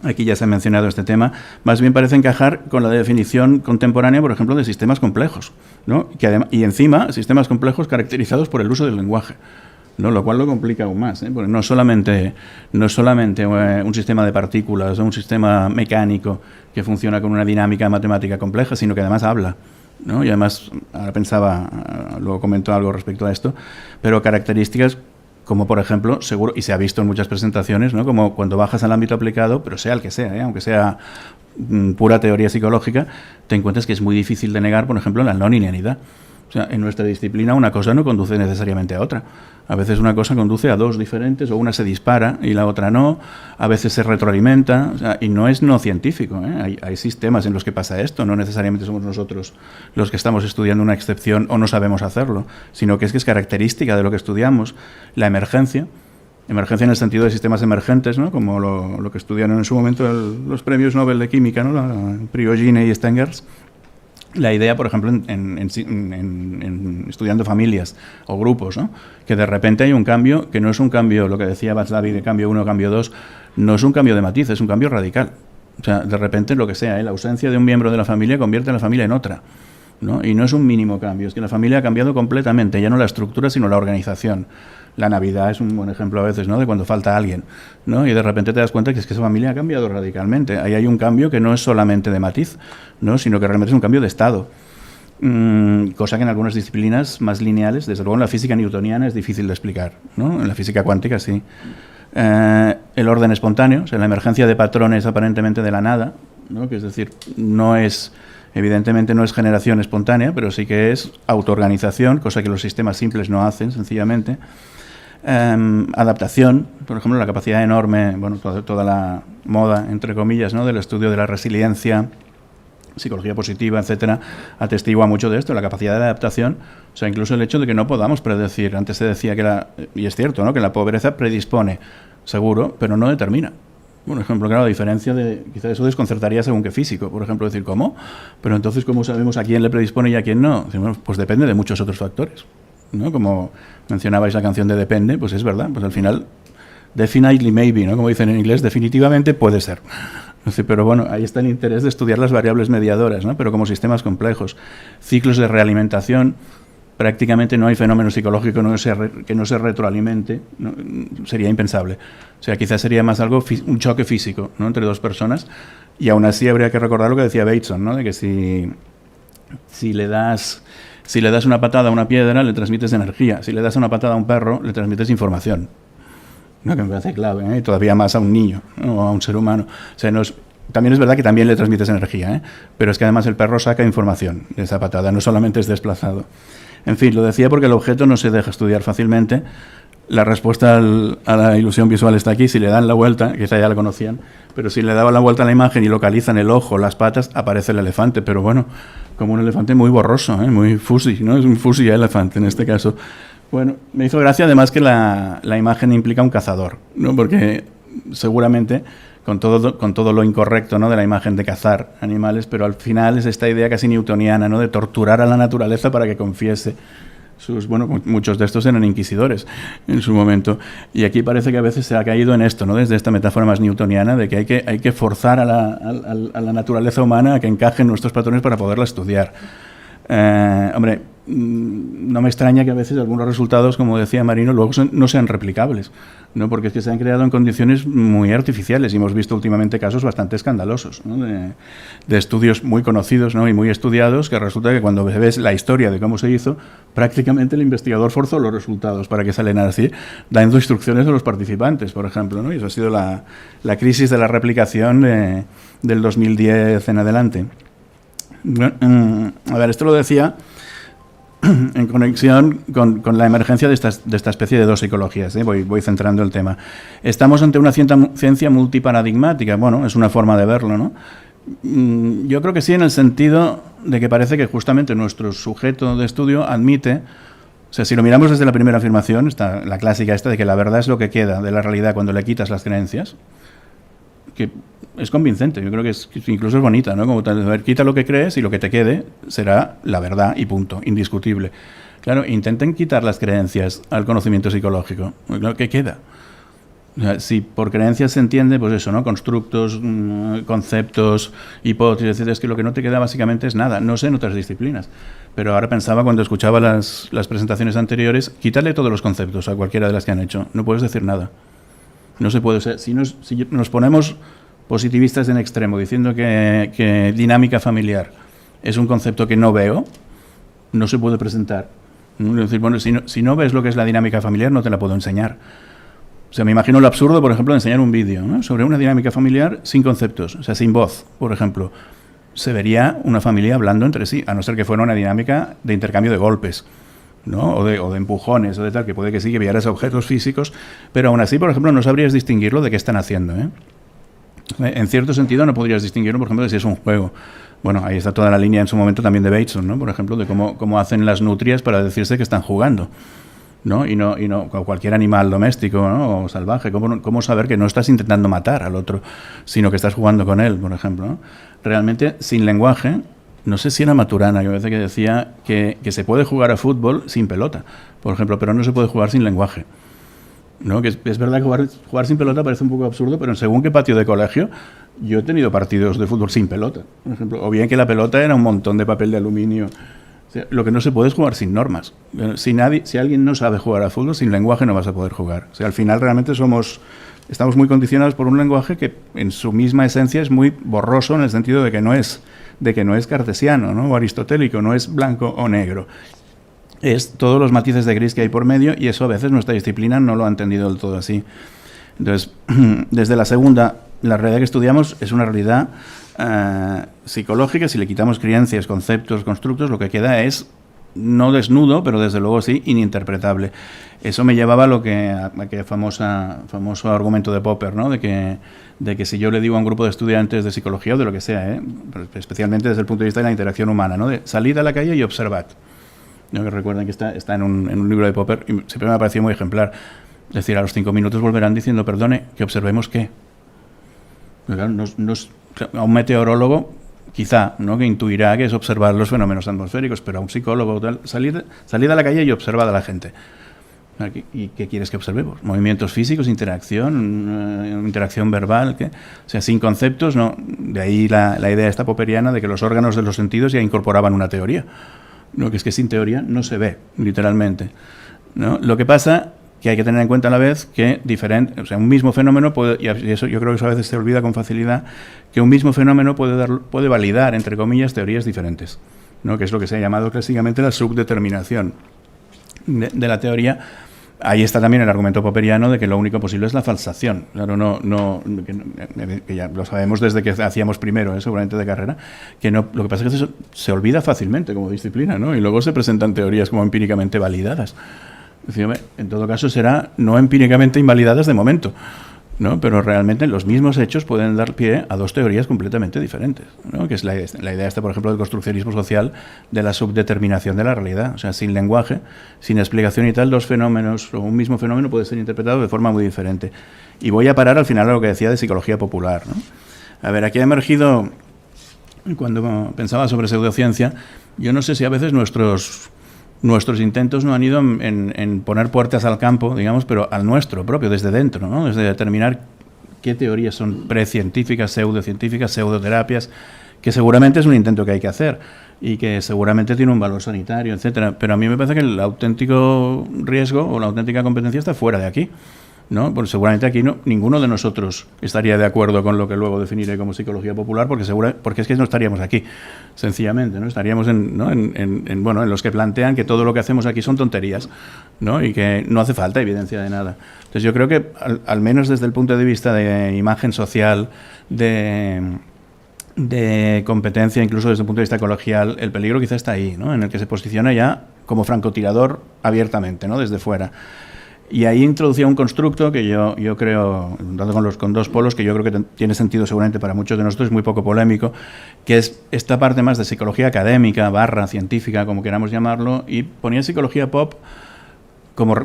Aquí ya se ha mencionado este tema, más bien parece encajar con la definición contemporánea, por ejemplo, de sistemas complejos, ¿no? Y encima, sistemas complejos caracterizados por el uso del lenguaje, ¿no? Lo cual lo complica aún más, porque no solamente un sistema de partículas o un sistema mecánico que funciona con una dinámica matemática compleja, sino que además habla, ¿no? Y además, ahora pensaba, luego comentó algo respecto a esto, pero características como por ejemplo, seguro, y se ha visto en muchas presentaciones, ¿no? Como cuando bajas al ámbito aplicado, pero sea el que sea, aunque sea pura teoría psicológica, te encuentras que es muy difícil de negar, por ejemplo, la no linealidad. O sea, en nuestra disciplina una cosa no conduce necesariamente a otra. A veces una cosa conduce a dos diferentes, o una se dispara y la otra no, a veces se retroalimenta, o sea, y no es no científico, ¿eh? Hay sistemas en los que pasa esto, no necesariamente somos nosotros los que estamos estudiando una excepción o no sabemos hacerlo, sino que es característica de lo que estudiamos. La emergencia en el sentido de sistemas emergentes, ¿no? Como lo que estudiaron en su momento los premios Nobel de Química, ¿no? Prigogine y Stengers. La idea, por ejemplo, en estudiando familias o grupos, ¿no? Que de repente hay un cambio que no es un cambio, lo que decía Václav de cambio 1, cambio 2, no es un cambio de matiz, es un cambio radical. O sea, de repente lo que sea, la ausencia de un miembro de la familia convierte a la familia en otra, ¿no? Y no es un mínimo cambio, es que la familia ha cambiado completamente, ya no la estructura, sino la organización. La Navidad es un buen ejemplo a veces, ¿no? De cuando falta alguien, ¿no? Y de repente te das cuenta que es que esa familia ha cambiado radicalmente. Ahí hay un cambio que no es solamente de matiz, ¿no? Sino que realmente es un cambio de estado. Cosa que en algunas disciplinas más lineales, desde luego en la física newtoniana es difícil de explicar, ¿no? En la física cuántica sí. El orden espontáneo, o sea, la emergencia de patrones aparentemente de la nada, ¿no? Que es decir, evidentemente no es generación espontánea, pero sí que es autoorganización, cosa que los sistemas simples no hacen, sencillamente. Adaptación, por ejemplo, la capacidad enorme, bueno, toda la moda, entre comillas, ¿no? Del estudio de la resiliencia, psicología positiva, etcétera, atestigua mucho de esto, la capacidad de adaptación, o sea, incluso el hecho de que no podamos predecir. Antes se decía y es cierto, ¿no? Que la pobreza predispone, seguro, pero no determina. Por ejemplo, claro, a diferencia de, quizá eso desconcertaría según qué físico, por ejemplo, decir, ¿cómo? Pero entonces, ¿cómo sabemos a quién le predispone y a quién no? Bueno, pues depende de muchos otros factores, ¿no? Como mencionabais la canción de Depende, pues es verdad, pues al final, definitely maybe, ¿no? Como dicen en inglés, definitivamente puede ser, Pero bueno, ahí está el interés de estudiar las variables mediadoras, ¿no? Pero como sistemas complejos. Ciclos de realimentación, prácticamente no hay fenómeno psicológico que no se retroalimente, ¿no? Sería impensable. O sea, quizás sería más algo, un choque físico, ¿no? Entre dos personas, y aún así habría que recordar lo que decía Bateson, ¿no? De que si le das una patada a una piedra, le transmites energía. Si le das una patada a un perro, le transmites información. ¿No? Que me parece clave, ¿eh? Y todavía más a un niño, ¿no? O a un ser humano. O sea, también es verdad que también le transmites energía, ¿eh? Pero es que además el perro saca información de esa patada, no solamente es desplazado. En fin, lo decía porque el objeto no se deja estudiar fácilmente. La respuesta a la ilusión visual está aquí. Si le dan la vuelta, quizá ya la conocían, pero si le daban la vuelta a la imagen y localizan el ojo, las patas, aparece el elefante. Pero bueno, como un elefante muy borroso, ¿eh? Muy fuzzy, ¿no? Es un fuzzy elefante en este caso. Bueno, me hizo gracia además que la imagen implica un cazador, ¿no? Porque seguramente con todo lo incorrecto, ¿no? De la imagen de cazar animales, pero al final es esta idea casi newtoniana, ¿no? De torturar a la naturaleza para que confiese. Muchos de estos eran inquisidores en su momento, y aquí parece que a veces se ha caído en esto, ¿no? Desde esta metáfora más newtoniana de que hay que forzar a la naturaleza humana a que encaje en nuestros patrones para poderla estudiar. No me extraña que a veces algunos resultados, como decía Marino, luego no sean replicables, ¿no? Porque es que se han creado en condiciones muy artificiales y hemos visto últimamente casos bastante escandalosos, ¿no? de estudios muy conocidos, ¿no? Y muy estudiados, que resulta que cuando ves la historia de cómo se hizo, prácticamente el investigador forzó los resultados para que salieran así, dando instrucciones a los participantes, por ejemplo, ¿no? Y eso ha sido la crisis de la replicación del 2010 en adelante. A ver, esto lo decía en conexión con la emergencia de esta especie de dos psicologías, ¿eh? Voy centrando el tema. Estamos ante una ciencia multiparadigmática. Bueno, es una forma de verlo, ¿no? Yo creo que sí, en el sentido de que parece que justamente nuestro sujeto de estudio admite, o sea, si lo miramos desde la primera afirmación, está la clásica esta de que la verdad es lo que queda de la realidad cuando le quitas las creencias, que es convincente, yo creo que incluso es bonita, ¿no? Como tal, a ver, quita lo que crees y lo que te quede será la verdad y punto, indiscutible. Claro, intenten quitar las creencias al conocimiento psicológico. ¿Qué queda? O sea, si por creencias se entiende, pues eso, ¿no? Constructos, conceptos, hipótesis, etc. Es que lo que no te queda básicamente es nada. No sé en otras disciplinas. Pero ahora pensaba cuando escuchaba las presentaciones anteriores, quítale todos los conceptos a cualquiera de las que han hecho. No puedes decir nada. No se puede ser. Si nos ponemos positivistas en extremo, diciendo que dinámica familiar es un concepto que no veo, no se puede presentar. Es decir, bueno, si no ves lo que es la dinámica familiar, no te la puedo enseñar. O sea, me imagino lo absurdo, por ejemplo, de enseñar un vídeo, ¿no? Sobre una dinámica familiar sin conceptos, o sea, sin voz, por ejemplo. Se vería una familia hablando entre sí, a no ser que fuera una dinámica de intercambio de golpes, ¿no? O de empujones, o de tal, que puede que sí, que vieras objetos físicos, pero aún así, por ejemplo, no sabrías distinguirlo de qué están haciendo, ¿eh? En cierto sentido no podrías distinguirlo, por ejemplo, de si es un juego. Bueno, ahí está toda la línea en su momento también de Bateson, ¿no? Por ejemplo, de cómo hacen las nutrias para decirse que están jugando, ¿no? Y no cualquier animal doméstico, ¿no? O salvaje. ¿Cómo saber que no estás intentando matar al otro, sino que estás jugando con él, por ejemplo, ¿no? Realmente, sin lenguaje, no sé si era Maturana, que a veces que decía que se puede jugar a fútbol sin pelota, por ejemplo, pero no se puede jugar sin lenguaje, ¿no? Que es verdad que jugar sin pelota parece un poco absurdo, pero según qué patio de colegio, yo he tenido partidos de fútbol sin pelota, por ejemplo, o bien que la pelota era un montón de papel de aluminio. O sea, lo que no se puede es jugar sin normas. Si alguien no sabe jugar a fútbol, sin lenguaje no vas a poder jugar. O sea, al final realmente estamos muy condicionados por un lenguaje que en su misma esencia es muy borroso, en el sentido de que no es cartesiano, ¿no? O aristotélico, no es blanco o negro. Es todos los matices de gris que hay por medio, y eso a veces nuestra disciplina no lo ha entendido del todo así. Entonces, desde la segunda, la realidad que estudiamos es una realidad psicológica. Si le quitamos creencias, conceptos, constructos, lo que queda es no desnudo, pero desde luego sí ininterpretable. Eso me llevaba a aquel famoso argumento de Popper, ¿no? De que si yo le digo a un grupo de estudiantes de psicología o de lo que sea, especialmente desde el punto de vista de la interacción humana, ¿no? De salid a la calle y observad. ¿No? Que recuerden que está en un libro de Popper, y siempre me ha parecido muy ejemplar. Es decir, a los 5 minutos volverán diciendo, perdone, que observemos qué. Claro, a un meteorólogo quizá, ¿no? Que intuirá que es observar los fenómenos atmosféricos, pero a un psicólogo tal, salid a la calle y observad a la gente. ¿Y qué quieres que observemos? Movimientos físicos, interacción verbal, ¿qué? O sea, sin conceptos, no. De ahí la idea esta popperiana de que los órganos de los sentidos ya incorporaban una teoría. No, que es que sin teoría no se ve, literalmente, ¿no? Lo que pasa que hay que tener en cuenta a la vez que un mismo fenómeno puede, y eso yo creo que eso a veces se olvida con facilidad, que un mismo fenómeno puede validar, entre comillas, teorías diferentes, ¿no? Que es lo que se ha llamado clásicamente la subdeterminación de la teoría. Ahí está también el argumento popperiano de que lo único posible es la falsación. Claro, que ya lo sabemos desde que hacíamos primero, seguramente de carrera, que no, lo que pasa es que eso se olvida fácilmente como disciplina, ¿no? Y luego se presentan teorías como empíricamente validadas. Es decir, en todo caso será no empíricamente invalidadas de momento, ¿no? Pero realmente los mismos hechos pueden dar pie a dos teorías completamente diferentes, ¿no? Que es la idea esta, por ejemplo, del construccionismo social, de la subdeterminación de la realidad. O sea, sin lenguaje, sin explicación y tal, dos fenómenos o un mismo fenómeno puede ser interpretado de forma muy diferente. Y voy a parar al final a lo que decía de psicología popular, ¿no? A ver, aquí ha emergido, cuando pensaba sobre pseudociencia, yo no sé si a veces nuestros intentos no han ido en poner puertas al campo, digamos, pero al nuestro propio, desde dentro, ¿no? Desde determinar qué teorías son precientíficas, pseudocientíficas, pseudoterapias, que seguramente es un intento que hay que hacer y que seguramente tiene un valor sanitario, etcétera. Pero a mí me parece que el auténtico riesgo o la auténtica competencia está fuera de aquí, ¿no? Porque seguramente aquí ninguno de nosotros estaría de acuerdo con lo que luego definiré como psicología popular, porque es que no estaríamos aquí, sencillamente, ¿no? Estaríamos en los que plantean que todo lo que hacemos aquí son tonterías, ¿no? Y que no hace falta evidencia de nada. Entonces yo creo que al menos desde el punto de vista de imagen social, de competencia, incluso desde el punto de vista colagial, el peligro quizá está ahí, ¿no? En el que se posiciona ya como francotirador abiertamente, ¿no? Desde fuera. Y ahí introducía un constructo que yo creo, dado con dos polos, que yo creo que tiene sentido seguramente para muchos de nosotros, es muy poco polémico, que es esta parte más de psicología académica, científica, como queramos llamarlo, y ponía psicología pop como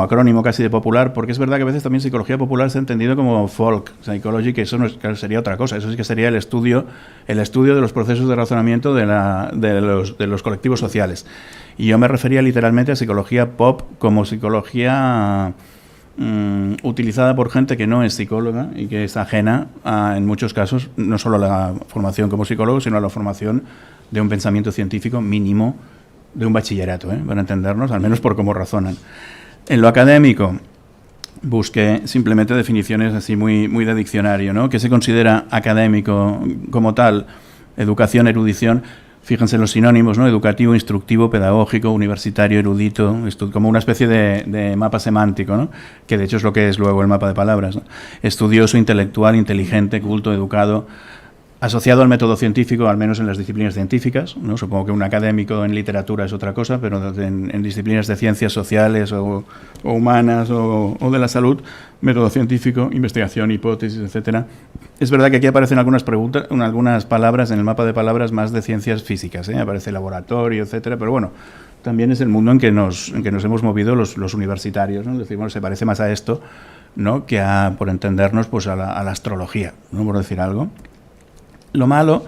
acrónimo casi de popular, porque es verdad que a veces también psicología popular se ha entendido como folk psychology, que eso sería otra cosa, eso sí que sería el estudio de los procesos de razonamiento de los colectivos sociales. Y yo me refería literalmente a psicología pop como psicología utilizada por gente que no es psicóloga y que es ajena en muchos casos, no solo a la formación como psicólogo, sino a la formación de un pensamiento científico mínimo de un bachillerato, para entendernos, al menos por cómo razonan. En lo académico, busqué simplemente definiciones así muy, muy de diccionario, ¿no? ¿Qué se considera académico como tal? Educación, erudición. Fíjense los sinónimos, ¿no? Educativo, instructivo, pedagógico, universitario, erudito, como una especie de mapa semántico, ¿no? Que de hecho es lo que es luego el mapa de palabras, ¿no? Estudioso, intelectual, inteligente, culto, educado, asociado al método científico, al menos en las disciplinas científicas, ¿no? Supongo que un académico en literatura es otra cosa, pero en disciplinas de ciencias sociales o humanas o de la salud, método científico, investigación, hipótesis, etcétera. Es verdad que aquí aparecen algunas palabras en el mapa de palabras más de ciencias físicas, aparece laboratorio, etcétera, pero bueno, también es el mundo en que nos hemos movido los universitarios, ¿no? Es decir, bueno, se parece más a esto, ¿no? Que por entendernos, pues a la astrología, ¿no? Por decir algo. Lo malo,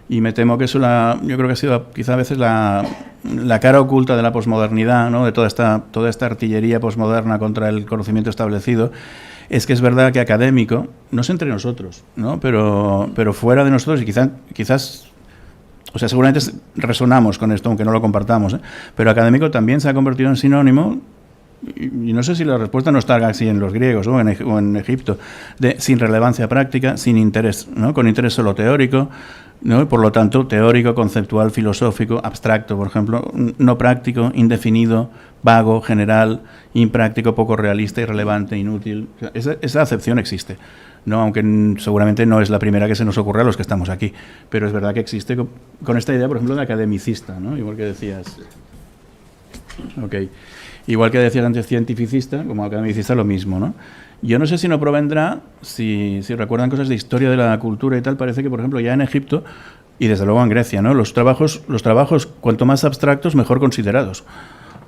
y me temo que eso yo creo que ha sido quizá a veces la cara oculta de la posmodernidad, ¿no? De toda esta artillería posmoderna contra el conocimiento establecido, es que es verdad que académico, no es entre nosotros, ¿no? Pero fuera de nosotros, y quizás, o sea, seguramente resonamos con esto, aunque no lo compartamos, pero académico también se ha convertido en sinónimo, y no sé si la respuesta no está así en los griegos o en Egipto, de sin relevancia práctica, sin interés, ¿no? Con interés solo teórico, ¿no? Y por lo tanto teórico, conceptual, filosófico, abstracto, por ejemplo, no práctico, indefinido, vago, general, impráctico, poco realista, irrelevante, inútil. Esa acepción existe, ¿no? Aunque seguramente no es la primera que se nos ocurre a los que estamos aquí, pero es verdad que existe con esta idea, por ejemplo, de academicista, ¿no? Igual que decías. Okay. Igual que decías antes cientificista, como academicista lo mismo, ¿no? Yo no sé si no provendrá, si recuerdan cosas de historia de la cultura y tal, parece que, por ejemplo, ya en Egipto y desde luego en Grecia, ¿no? Los trabajos cuanto más abstractos, mejor considerados.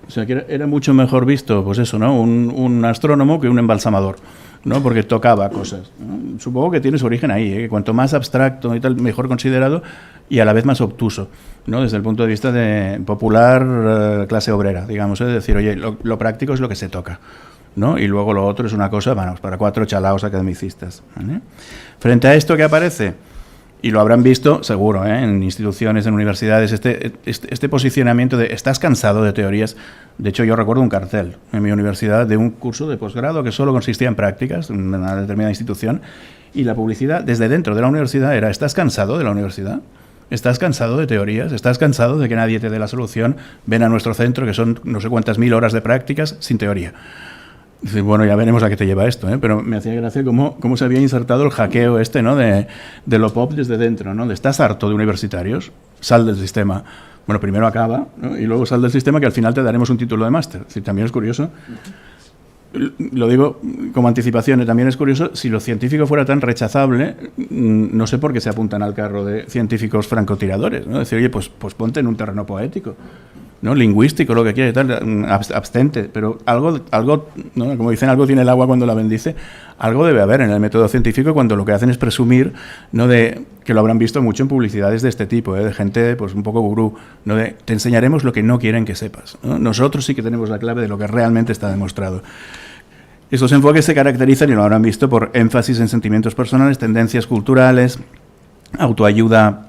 O sea, que era mucho mejor visto, pues eso, ¿no? Un astrónomo que un embalsamador, ¿no? Porque tocaba cosas, ¿no? Supongo que tiene su origen ahí, que cuanto más abstracto y tal, mejor considerado y a la vez más obtuso, ¿no? Desde el punto de vista de popular clase obrera, digamos, es decir, oye, lo práctico es lo que se toca, ¿no? Y luego lo otro es una cosa, vamos, para 4 chalaos academicistas, ¿vale? Frente a esto que aparece, y lo habrán visto seguro, en instituciones, en universidades, este posicionamiento de ¿estás cansado de teorías? De hecho, yo recuerdo un cartel en mi universidad de un curso de posgrado que solo consistía en prácticas en una determinada institución, y la publicidad desde dentro de la universidad era ¿estás cansado de la universidad? ¿Estás cansado de teorías? ¿Estás cansado de que nadie te dé la solución? Ven a nuestro centro, que son no sé cuántas mil horas de prácticas sin teoría. Dices, bueno, ya veremos a qué te lleva esto, pero me hacía gracia cómo se había insertado el hackeo ¿no? de lo pop desde dentro, ¿no? De ¿estás harto de universitarios? Sal del sistema. Bueno, primero acaba, ¿no? Y luego sal del sistema, que al final te daremos un título de máster. Es decir, también es curioso. Lo digo como anticipación, también es curioso, si lo científico fuera tan rechazable, no sé por qué se apuntan al carro de científicos francotiradores, ¿no? Decir, oye, pues ponte en un terreno poético, ¿no? Lingüístico, lo que quiera y tal, abstente, pero algo, ¿no? Como dicen, algo tiene el agua cuando la bendice, algo debe haber en el método científico cuando lo que hacen es presumir, ¿no? De que lo habrán visto mucho en publicidades de este tipo, de gente pues un poco gurú, ¿no? De te enseñaremos lo que no quieren que sepas, ¿no? Nosotros sí que tenemos la clave de lo que realmente está demostrado. Estos enfoques se caracterizan, y lo habrán visto, por énfasis en sentimientos personales, tendencias culturales, autoayuda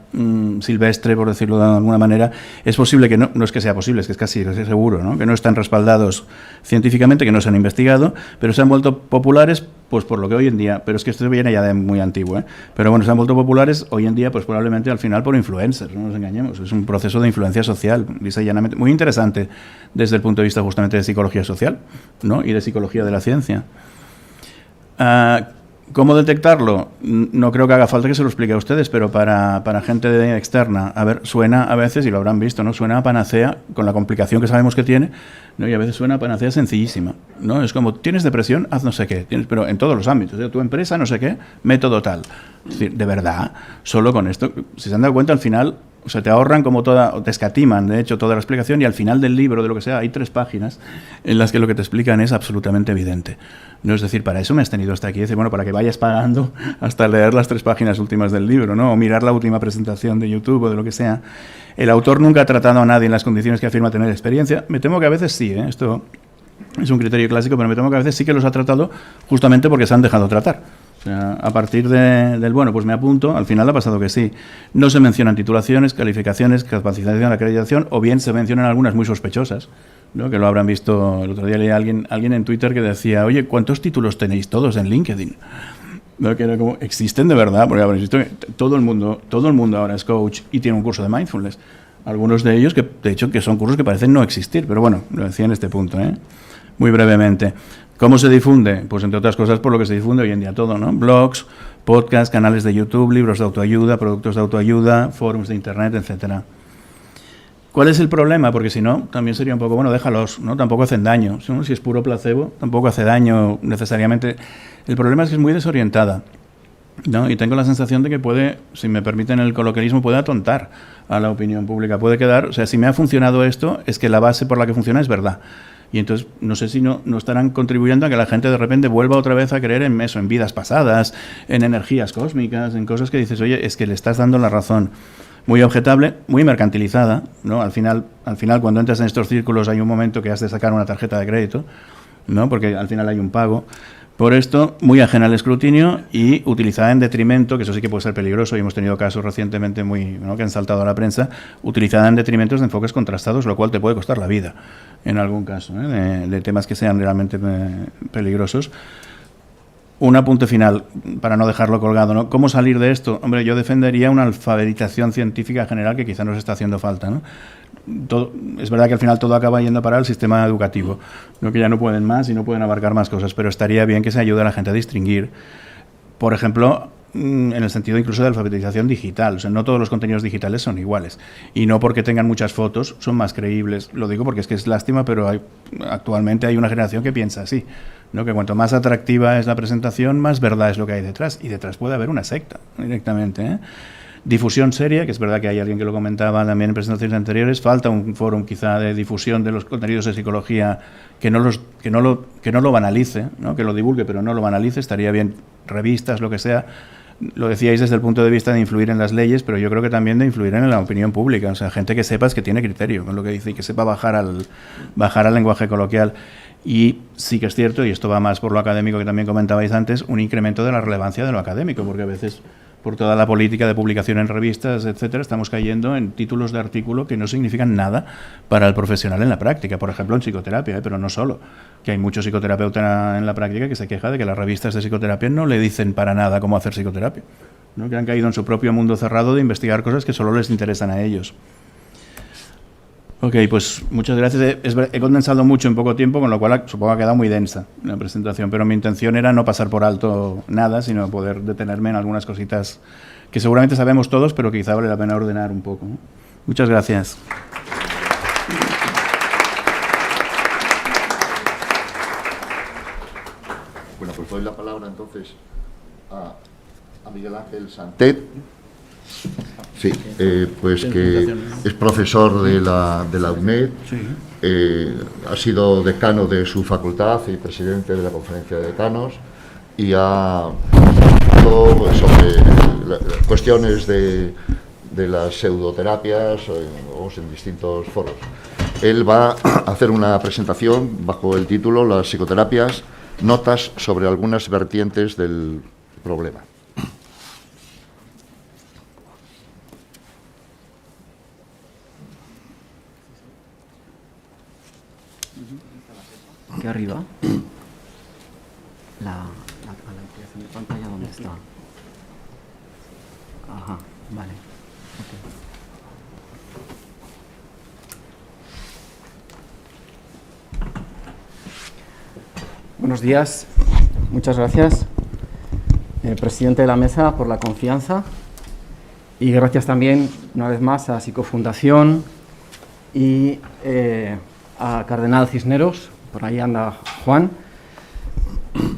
silvestre, por decirlo de alguna manera. Es posible que no es que sea posible, es que es casi seguro, ¿no? Que no están respaldados científicamente, que no se han investigado, pero se han vuelto populares pues por lo que hoy en día, pero es que esto viene ya de muy antiguo, pero bueno, se han vuelto populares hoy en día pues probablemente al final por influencers, no nos engañemos, es un proceso de influencia social, lisa y llanamente, muy interesante desde el punto de vista justamente de psicología social, ¿no? Y de psicología de la ciencia. ¿Cómo detectarlo? No creo que haga falta que se lo explique a ustedes, pero para gente externa, a ver, suena a veces, y lo habrán visto, ¿no? Suena a panacea, con la complicación que sabemos que tiene, ¿no? Y a veces suena a panacea sencillísima, ¿no? Es como, ¿tienes depresión? Haz no sé qué. Pero en todos los ámbitos, ¿eh? Tu empresa, no sé qué, método tal. Es decir, de verdad, solo con esto, si se han dado cuenta, al final, o sea, te ahorran como o te escatiman, de hecho, toda la explicación, y al final del libro, de lo que sea, hay 3 páginas en las que lo que te explican es absolutamente evidente. No, es decir, para eso me has tenido hasta aquí. Es decir, bueno, para que vayas pagando hasta leer las 3 páginas últimas del libro, ¿no? O mirar la última presentación de YouTube o de lo que sea. El autor nunca ha tratado a nadie en las condiciones que afirma tener experiencia. Me temo que a veces sí, esto es un criterio clásico, pero me temo que a veces sí que los ha tratado justamente porque se han dejado tratar. O sea, a partir del, bueno, pues me apunto, al final ha pasado que sí. No se mencionan titulaciones, calificaciones, capacitación, acreditación, o bien se mencionan algunas muy sospechosas, ¿no? Que lo habrán visto. El otro día leí a alguien en Twitter que decía, oye, ¿cuántos títulos tenéis todos en LinkedIn? ¿No? Que era como, ¿existen de verdad? Porque habrán visto que todo el mundo ahora es coach y tiene un curso de mindfulness. Algunos de ellos, que de hecho, que son cursos que parecen no existir, pero bueno, lo decía en este punto, muy brevemente. ¿Cómo se difunde? Pues entre otras cosas por lo que se difunde hoy en día todo, ¿no? Blogs, podcasts, canales de YouTube, libros de autoayuda, productos de autoayuda, foros de internet, etcétera. ¿Cuál es el problema? Porque si no, también sería un poco, bueno, déjalos, ¿no? Tampoco hacen daño. Si es puro placebo, tampoco hace daño necesariamente. El problema es que es muy desorientada, ¿no? Y tengo la sensación de que puede, si me permiten el coloquialismo, puede atontar a la opinión pública. Puede quedar, o sea, si me ha funcionado esto, es que la base por la que funciona es verdad. Y entonces, no sé si no estarán contribuyendo a que la gente de repente vuelva otra vez a creer en eso, en vidas pasadas, en energías cósmicas, en cosas que dices, oye, es que le estás dando la razón. Muy objetable, muy mercantilizada, ¿no? Al final, cuando entras en estos círculos hay un momento que has de sacar una tarjeta de crédito, ¿no? Porque al final hay un pago. Por esto, muy ajena al escrutinio y utilizada en detrimento, que eso sí que puede ser peligroso, y hemos tenido casos recientemente ¿no? que han saltado a la prensa, utilizada en detrimento de enfoques contrastados, lo cual te puede costar la vida, en algún caso, de temas que sean realmente peligrosos. Un apunte final, para no dejarlo colgado, ¿no? ¿Cómo salir de esto? Hombre, yo defendería una alfabetización científica general que quizá nos está haciendo falta, ¿no? Es verdad que al final todo acaba yendo para el sistema educativo, ¿no? Que ya no pueden más y no pueden abarcar más cosas, pero estaría bien que se ayude a la gente a distinguir, por ejemplo, en el sentido incluso de alfabetización digital. O sea, no todos los contenidos digitales son iguales, y no porque tengan muchas fotos son más creíbles. Lo digo porque es que es lástima, pero actualmente hay una generación que piensa así, ¿no? Que cuanto más atractiva es la presentación, más verdad es lo que hay detrás, y detrás puede haber una secta directamente, Difusión seria, que es verdad que hay alguien que lo comentaba también en presentaciones anteriores, falta un foro quizá de difusión de los contenidos de psicología que no lo banalice, ¿no? Que lo divulgue pero no lo banalice, estaría bien revistas, lo que sea. Lo decíais desde el punto de vista de influir en las leyes, pero yo creo que también de influir en la opinión pública, o sea, gente que sepas que tiene criterio con lo que dice y que sepa bajar al lenguaje coloquial. Y sí que es cierto, y esto va más por lo académico que también comentabais antes, un incremento de la relevancia de lo académico, porque a veces por toda la política de publicación en revistas, etcétera, estamos cayendo en títulos de artículo que no significan nada para el profesional en la práctica, por ejemplo en psicoterapia, pero no solo, que hay mucho psicoterapeuta en la práctica que se queja de que las revistas de psicoterapia no le dicen para nada cómo hacer psicoterapia, ¿no? Que han caído en su propio mundo cerrado de investigar cosas que solo les interesan a ellos. Ok, pues muchas gracias. He condensado mucho en poco tiempo, con lo cual supongo que ha quedado muy densa la presentación, pero mi intención era no pasar por alto nada, sino poder detenerme en algunas cositas que seguramente sabemos todos, pero que quizá vale la pena ordenar un poco, ¿no? Muchas gracias.
Bueno, pues doy la palabra entonces a Miguel Ángel Santet. Sí, pues que es profesor de la UNED, ha sido decano de su facultad y presidente de la conferencia de decanos y ha hablado sobre cuestiones de las pseudoterapias en distintos foros. Él va a hacer una presentación bajo el título Las psicoterapias, notas sobre algunas vertientes del problema.
Aquí arriba, la ampliación de pantalla, ¿dónde está? Ajá, vale. Okay. Buenos días, muchas gracias, presidente de la mesa, por la confianza y gracias también, una vez más, a Psicofundación y a Cardenal Cisneros, por ahí anda Juan,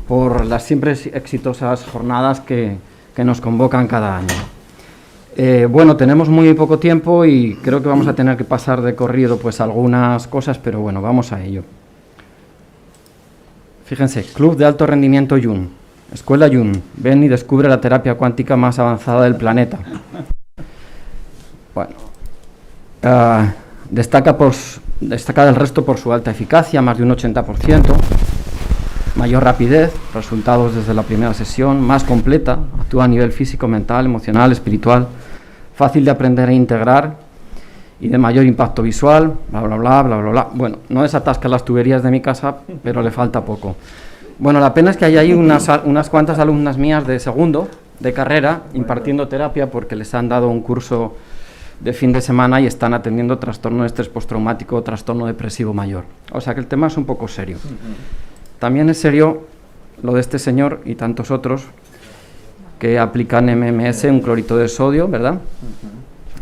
por las siempre exitosas jornadas que nos convocan cada año. Bueno, tenemos muy poco tiempo y creo que vamos a tener que pasar de corrido pues algunas cosas, pero bueno, vamos a ello. Fíjense, Club de Alto Rendimiento Jung, Escuela Jung, ven y descubre la terapia cuántica más avanzada del planeta. Bueno, destaca del resto por su alta eficacia, más de un 80%, mayor rapidez, resultados desde la primera sesión, más completa, actúa a nivel físico, mental, emocional, espiritual, fácil de aprender e integrar y de mayor impacto visual, bla, bla, bla, bla, bla, bla. Bueno, no desatasca las tuberías de mi casa, pero le falta poco. Bueno, la pena es que hay ahí unas cuantas alumnas mías de segundo, de carrera, impartiendo terapia porque les han dado un curso de fin de semana y están atendiendo trastorno de estrés postraumático o trastorno depresivo mayor. O sea que el tema es un poco serio. También es serio lo de este señor y tantos otros que aplican MMS, un clorito de sodio, ¿verdad?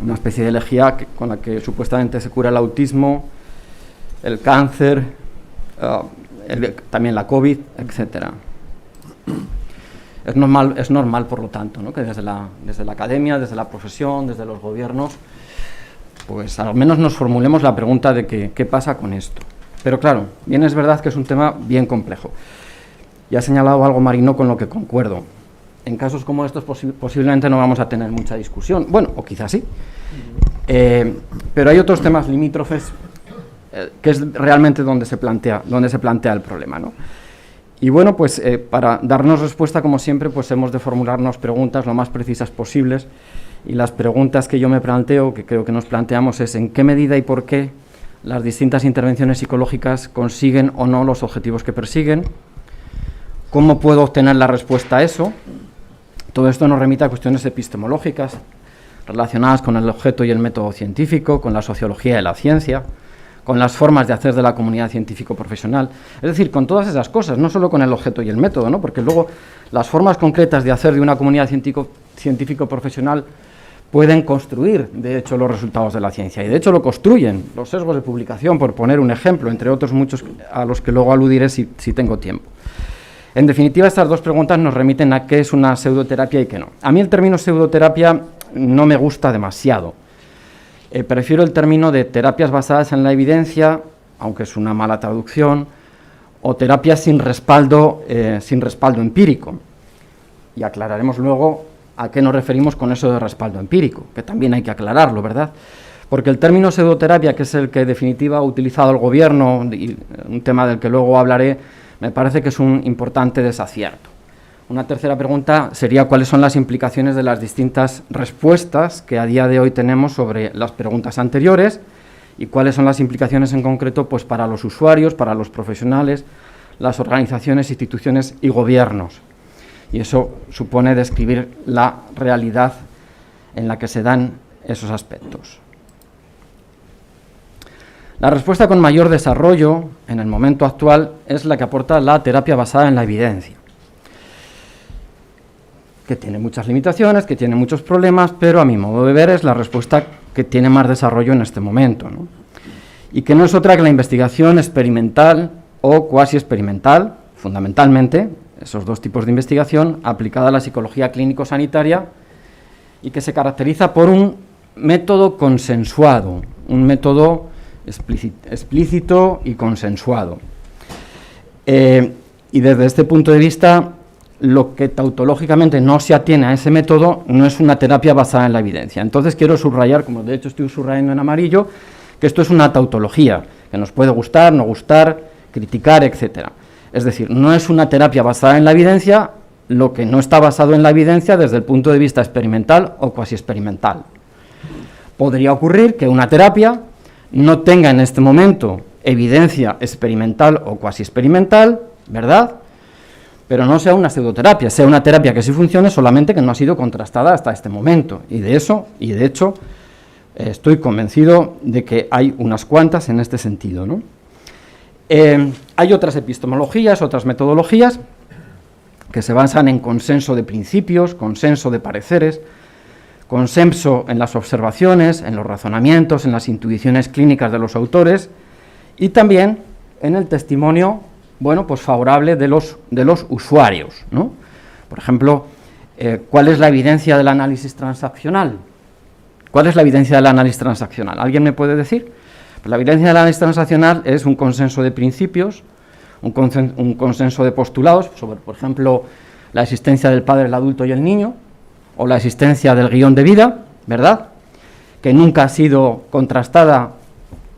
Una especie de lejía con la que supuestamente se cura el autismo, el cáncer, también la COVID, etcétera. Es normal, por lo tanto, ¿no? Que desde la academia, desde la profesión, desde los gobiernos, pues al menos nos formulemos la pregunta de qué pasa con esto. Pero claro, bien es verdad que es un tema bien complejo. Y ha señalado algo Marino con lo que concuerdo. En casos como estos posiblemente no vamos a tener mucha discusión. Bueno, o quizás sí. Pero hay otros temas limítrofes que es realmente donde se plantea el problema, ¿no? Y bueno, pues para darnos respuesta, como siempre, pues hemos de formularnos preguntas lo más precisas posibles. Y las preguntas que yo me planteo, que creo que nos planteamos, es en qué medida y por qué las distintas intervenciones psicológicas consiguen o no los objetivos que persiguen, cómo puedo obtener la respuesta a eso. Todo esto nos remite a cuestiones epistemológicas relacionadas con el objeto y el método científico, con la sociología de la ciencia, con las formas de hacer de la comunidad científico-profesional, es decir, con todas esas cosas, no solo con el objeto y el método, ¿no? Porque luego las formas concretas de hacer de una comunidad científico-profesional pueden construir, de hecho, los resultados de la ciencia, y de hecho lo construyen, los sesgos de publicación, por poner un ejemplo, entre otros muchos a los que luego aludiré si tengo tiempo. En definitiva, estas dos preguntas nos remiten a qué es una pseudoterapia y qué no. A mí el término pseudoterapia no me gusta demasiado. Prefiero el término de terapias basadas en la evidencia, aunque es una mala traducción, o terapias sin respaldo empírico. Y aclararemos luego a qué nos referimos con eso de respaldo empírico, que también hay que aclararlo, ¿verdad? Porque el término pseudoterapia, que es el que en definitiva ha utilizado el gobierno, y un tema del que luego hablaré, me parece que es un importante desacierto. Una tercera pregunta sería cuáles son las implicaciones de las distintas respuestas que a día de hoy tenemos sobre las preguntas anteriores y cuáles son las implicaciones en concreto pues, para los usuarios, para los profesionales, las organizaciones, instituciones y gobiernos. Y eso supone describir la realidad en la que se dan esos aspectos. La respuesta con mayor desarrollo en el momento actual es la que aporta la terapia basada en la evidencia, que tiene muchas limitaciones, que tiene muchos problemas, pero a mi modo de ver es la respuesta que tiene más desarrollo en este momento, ¿no? Y que no es otra que la investigación experimental o cuasi experimental, fundamentalmente, esos dos tipos de investigación, aplicada a la psicología clínico-sanitaria y que se caracteriza por un método consensuado, un método explícito y consensuado. Y desde este punto de vista, lo que tautológicamente no se atiene a ese método no es una terapia basada en la evidencia. Entonces quiero subrayar, como de hecho estoy subrayando en amarillo, que esto es una tautología, que nos puede gustar, no gustar, criticar, etc. Es decir, no es una terapia basada en la evidencia lo que no está basado en la evidencia desde el punto de vista experimental o cuasi experimental. Podría ocurrir que una terapia no tenga en este momento evidencia experimental o cuasi experimental, ¿verdad?, pero no sea una pseudoterapia, sea una terapia que sí funcione, solamente que no ha sido contrastada hasta este momento. Y de hecho, estoy convencido de que hay unas cuantas en este sentido, ¿no? Hay otras epistemologías, otras metodologías, que se basan en consenso de principios, consenso de pareceres, consenso en las observaciones, en los razonamientos, en las intuiciones clínicas de los autores, y también en el testimonio pues favorable de los usuarios, ¿no? Por ejemplo, ¿cuál es la evidencia del análisis transaccional? ¿Cuál es la evidencia del análisis transaccional? ¿Alguien me puede decir? Pues la evidencia del análisis transaccional es un consenso de principios, un consenso de postulados sobre, por ejemplo, la existencia del padre, el adulto y el niño, o la existencia del guión de vida, ¿verdad?, que nunca ha sido contrastada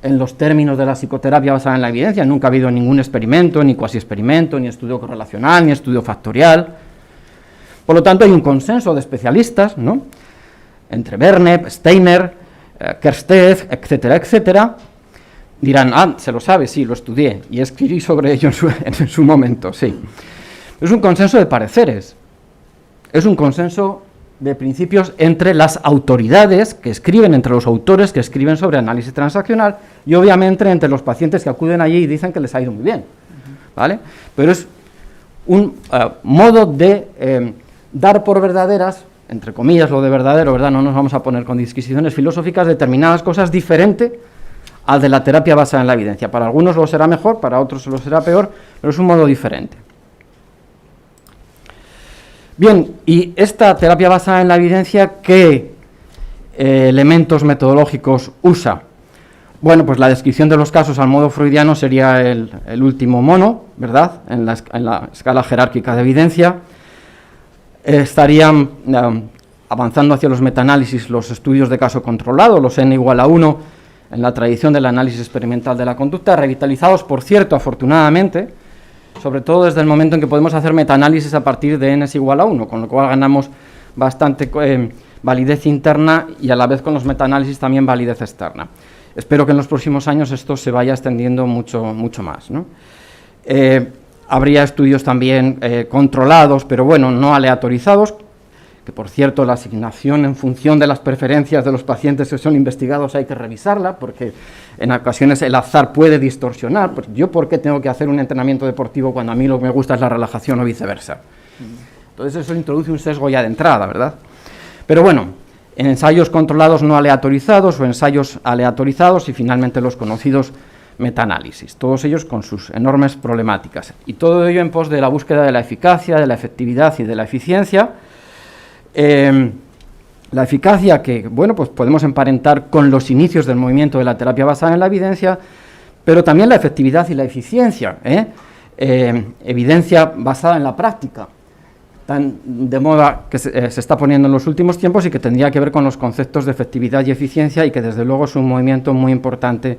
en los términos de la psicoterapia basada en la evidencia. Nunca ha habido ningún experimento, ni cuasi experimento, ni estudio correlacional, ni estudio factorial. Por lo tanto, hay un consenso de especialistas, ¿no?, entre Bernep, Steiner, Kerstedt, etcétera, etcétera. Dirán, se lo sabe, sí, lo estudié, y escribí sobre ello en su momento, sí. Es un consenso de pareceres, es un consenso de principios entre las autoridades que escriben, entre los autores que escriben sobre análisis transaccional, y obviamente entre los pacientes que acuden allí y dicen que les ha ido muy bien, ¿vale? Pero es un modo de dar por verdaderas, entre comillas lo de verdadero, ¿verdad?, no nos vamos a poner con disquisiciones filosóficas, determinadas cosas diferente al de la terapia basada en la evidencia. Para algunos lo será mejor, para otros lo será peor, pero es un modo diferente. Bien, y esta terapia basada en la evidencia, ¿qué elementos metodológicos usa? Bueno, pues la descripción de los casos al modo freudiano sería el último mono, ¿verdad?, en la escala jerárquica de evidencia. Estarían avanzando hacia los metaanálisis los estudios de caso controlado, los n igual a 1, en la tradición del análisis experimental de la conducta, revitalizados, por cierto, afortunadamente, sobre todo desde el momento en que podemos hacer metaanálisis a partir de n es igual a 1, con lo cual ganamos bastante validez interna y a la vez con los metaanálisis también validez externa. Espero que en los próximos años esto se vaya extendiendo mucho más, ¿no? Habría estudios también controlados, pero bueno, no aleatorizados, que por cierto la asignación en función de las preferencias de los pacientes que son investigados hay que revisarla, porque en ocasiones el azar puede distorsionar. Pues yo, ¿por qué tengo que hacer un entrenamiento deportivo cuando a mí lo que me gusta es la relajación o viceversa? Entonces eso introduce un sesgo ya de entrada, ¿verdad? Pero bueno, en ensayos controlados no aleatorizados o ensayos aleatorizados y finalmente los conocidos metaanálisis, todos ellos con sus enormes problemáticas. Y todo ello en pos de la búsqueda de la eficacia, de la efectividad y de la eficiencia, La eficacia que, bueno, pues podemos emparentar con los inicios del movimiento de la terapia basada en la evidencia, pero también la efectividad y la eficiencia, evidencia basada en la práctica, tan de moda que se está poniendo en los últimos tiempos y que tendría que ver con los conceptos de efectividad y eficiencia, y que desde luego es un movimiento muy importante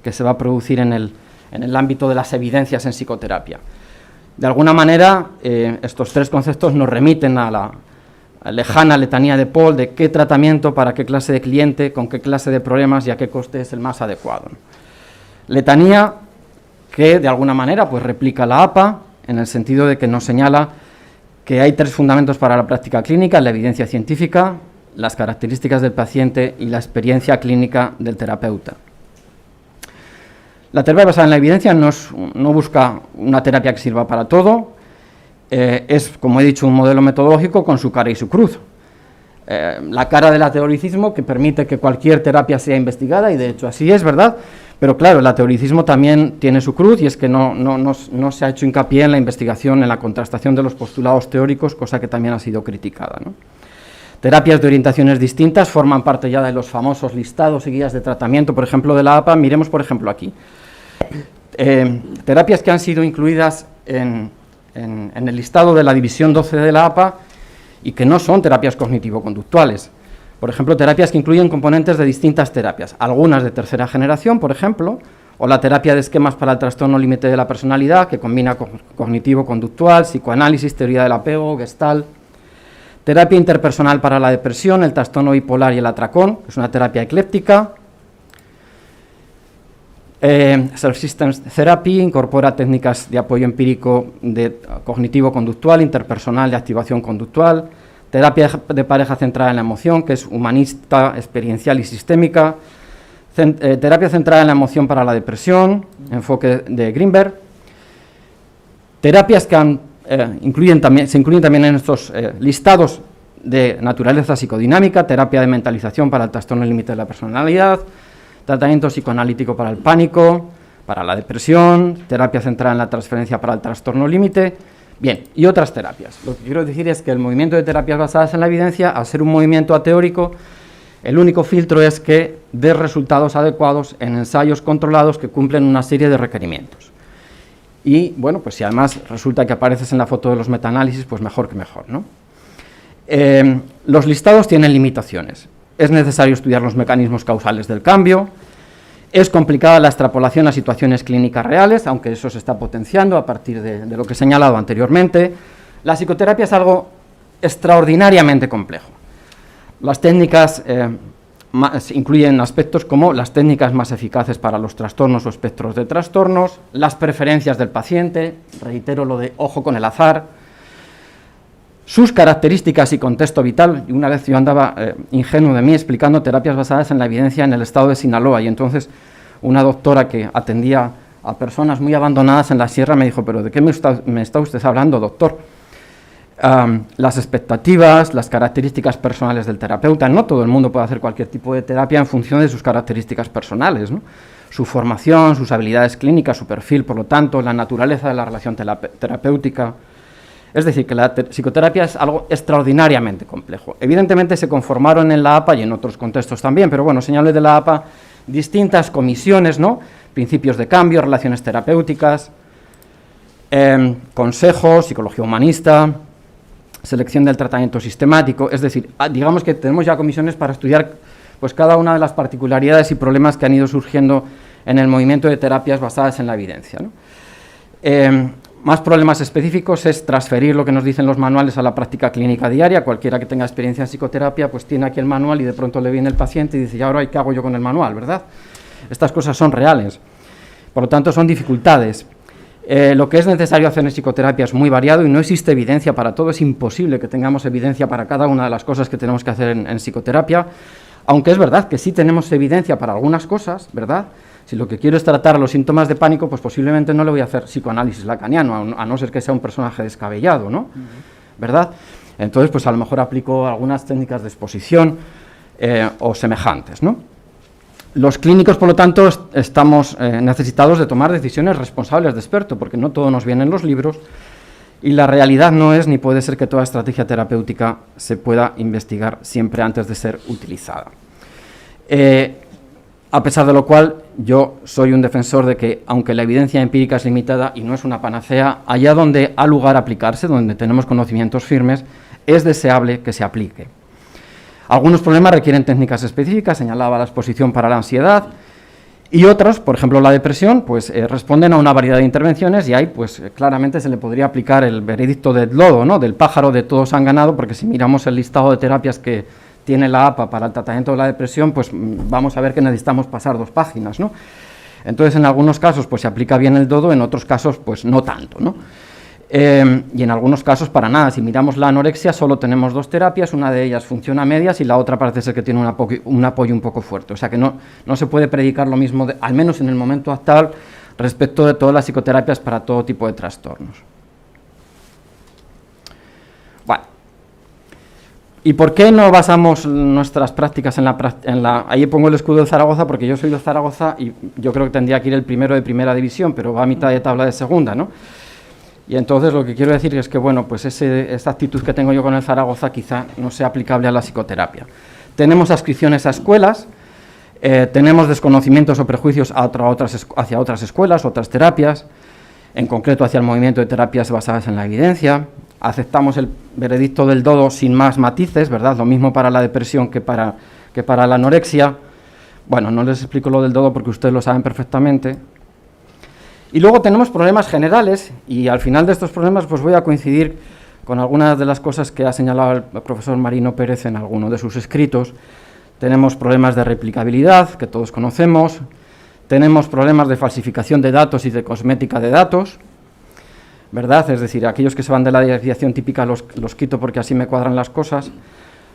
que se va a producir en el ámbito de las evidencias en psicoterapia. De alguna manera, estos tres conceptos nos remiten a la lejana letanía de Paul de qué tratamiento para qué clase de cliente, con qué clase de problemas y a qué coste es el más adecuado. Letanía que de alguna manera pues replica la APA, en el sentido de que nos señala que hay tres fundamentos para la práctica clínica: la evidencia científica, las características del paciente y la experiencia clínica del terapeuta. La terapia basada en la evidencia no busca una terapia que sirva para todo, es, como he dicho, un modelo metodológico con su cara y su cruz. La cara del ateoricismo, que permite que cualquier terapia sea investigada, y de hecho así es, ¿verdad? Pero claro, el ateoricismo también tiene su cruz, y es que no se ha hecho hincapié en la investigación, en la contrastación de los postulados teóricos, cosa que también ha sido criticada, ¿no? Terapias de orientaciones distintas forman parte ya de los famosos listados y guías de tratamiento, por ejemplo, de la APA. Miremos, por ejemplo, aquí. Terapias que han sido incluidas en el listado de la división 12 de la APA y que no son terapias cognitivo-conductuales. Por ejemplo, terapias que incluyen componentes de distintas terapias, algunas de tercera generación, por ejemplo, o la terapia de esquemas para el trastorno límite de la personalidad, que combina cognitivo-conductual, psicoanálisis, teoría del apego, Gestalt. Terapia interpersonal para la depresión, el trastorno bipolar y el atracón, que es una terapia ecléptica. Self-Systems Therapy incorpora técnicas de apoyo empírico de cognitivo-conductual, interpersonal, de activación conductual. Terapia de pareja centrada en la emoción, que es humanista, experiencial y sistémica. Terapia centrada en la emoción para la depresión, enfoque de Greenberg. Terapias que se incluyen también en estos listados de naturaleza psicodinámica: terapia de mentalización para el trastorno límite de la personalidad, tratamiento psicoanalítico para el pánico, para la depresión, terapia centrada en la transferencia para el trastorno límite, bien, y otras terapias. Lo que quiero decir es que el movimiento de terapias basadas en la evidencia, al ser un movimiento ateórico, el único filtro es que dé resultados adecuados en ensayos controlados que cumplen una serie de requerimientos. Y, bueno, pues si además resulta que apareces en la foto de los metaanálisis, pues mejor que mejor, ¿no? Los listados tienen limitaciones. Es necesario estudiar los mecanismos causales del cambio. Es complicada la extrapolación a situaciones clínicas reales, aunque eso se está potenciando a partir de lo que he señalado anteriormente. La psicoterapia es algo extraordinariamente complejo. Las técnicas incluyen aspectos como las técnicas más eficaces para los trastornos o espectros de trastornos, las preferencias del paciente, reitero lo de ojo con el azar, sus características y contexto vital. Y una vez yo andaba ingenuo de mí explicando terapias basadas en la evidencia en el estado de Sinaloa, y entonces una doctora que atendía a personas muy abandonadas en la sierra me dijo: ¿pero de qué me está usted hablando, doctor? Las expectativas, las características personales del terapeuta. No todo el mundo puede hacer cualquier tipo de terapia en función de sus características personales, ¿no? Su formación, sus habilidades clínicas, su perfil, por lo tanto, la naturaleza de la relación terapéutica. Es decir, que la psicoterapia es algo extraordinariamente complejo. Evidentemente se conformaron en la APA y en otros contextos también, pero bueno, señalé de la APA distintas comisiones, ¿no? Principios de cambio, relaciones terapéuticas, consejos, psicología humanista, selección del tratamiento sistemático. Es decir, digamos que tenemos ya comisiones para estudiar pues cada una de las particularidades y problemas que han ido surgiendo en el movimiento de terapias basadas en la evidencia, ¿no? Más problemas específicos es transferir lo que nos dicen los manuales a la práctica clínica diaria. Cualquiera que tenga experiencia en psicoterapia pues tiene aquí el manual y de pronto le viene el paciente y dice: ¿y ahora qué hago yo con el manual, verdad? Estas cosas son reales, por lo tanto son dificultades. Lo que es necesario hacer en psicoterapia es muy variado y no existe evidencia para todo. Es imposible que tengamos evidencia para cada una de las cosas que tenemos que hacer en psicoterapia, aunque es verdad que sí tenemos evidencia para algunas cosas, ¿verdad? Si lo que quiero es tratar los síntomas de pánico, pues posiblemente no le voy a hacer psicoanálisis lacaniano, a no ser que sea un personaje descabellado, ¿no? ¿Verdad? Entonces, pues a lo mejor aplico algunas técnicas de exposición o semejantes, ¿no? Los clínicos, por lo tanto, estamos necesitados de tomar decisiones responsables de experto, porque no todo nos viene en los libros, Y la realidad no es ni puede ser que toda estrategia terapéutica se pueda investigar siempre antes de ser utilizada. A pesar de lo cual, yo soy un defensor de que, aunque la evidencia empírica es limitada y no es una panacea, allá donde ha lugar a aplicarse, donde tenemos conocimientos firmes, es deseable que se aplique. Algunos problemas requieren técnicas específicas, señalaba la exposición para la ansiedad, y otros, por ejemplo la depresión, pues responden a una variedad de intervenciones y ahí pues claramente se le podría aplicar el veredicto del lodo, ¿no? Del pájaro de todos han ganado, porque si miramos el listado de terapias que tiene la APA para el tratamiento de la depresión, pues vamos a ver que necesitamos pasar 2 páginas, ¿no? Entonces en algunos casos pues se aplica bien el dodo, en otros casos pues no tanto, ¿no? Y en algunos casos para nada. Si miramos la anorexia solo tenemos 2 terapias, una de ellas funciona a medias y la otra parece ser que tiene un apoyo un poco fuerte, o sea que no se puede predicar lo mismo, al menos en el momento actual, respecto de todas las psicoterapias para todo tipo de trastornos. Bueno, ¿y por qué no basamos nuestras prácticas ahí pongo el escudo de Zaragoza porque yo soy de Zaragoza y yo creo que tendría que ir el primero de primera división, pero va a mitad de tabla de segunda, ¿no? Y entonces lo que quiero decir es que, bueno, pues esa actitud que tengo yo con el Zaragoza quizá no sea aplicable a la psicoterapia. Tenemos adscripciones a escuelas, tenemos desconocimientos o prejuicios hacia otras escuelas, otras terapias, en concreto hacia el movimiento de terapias basadas en la evidencia, aceptamos el veredicto del dodo sin más matices, ¿verdad? Lo mismo para la depresión que para la anorexia. Bueno, no les explico lo del dodo porque ustedes lo saben perfectamente. Y luego tenemos problemas generales, y al final de estos problemas pues voy a coincidir con algunas de las cosas que ha señalado el profesor Marino Pérez en alguno de sus escritos. Tenemos problemas de replicabilidad, que todos conocemos, tenemos problemas de falsificación de datos y de cosmética de datos, ¿verdad? Es decir, aquellos que se van de la desviación típica los quito porque así me cuadran las cosas.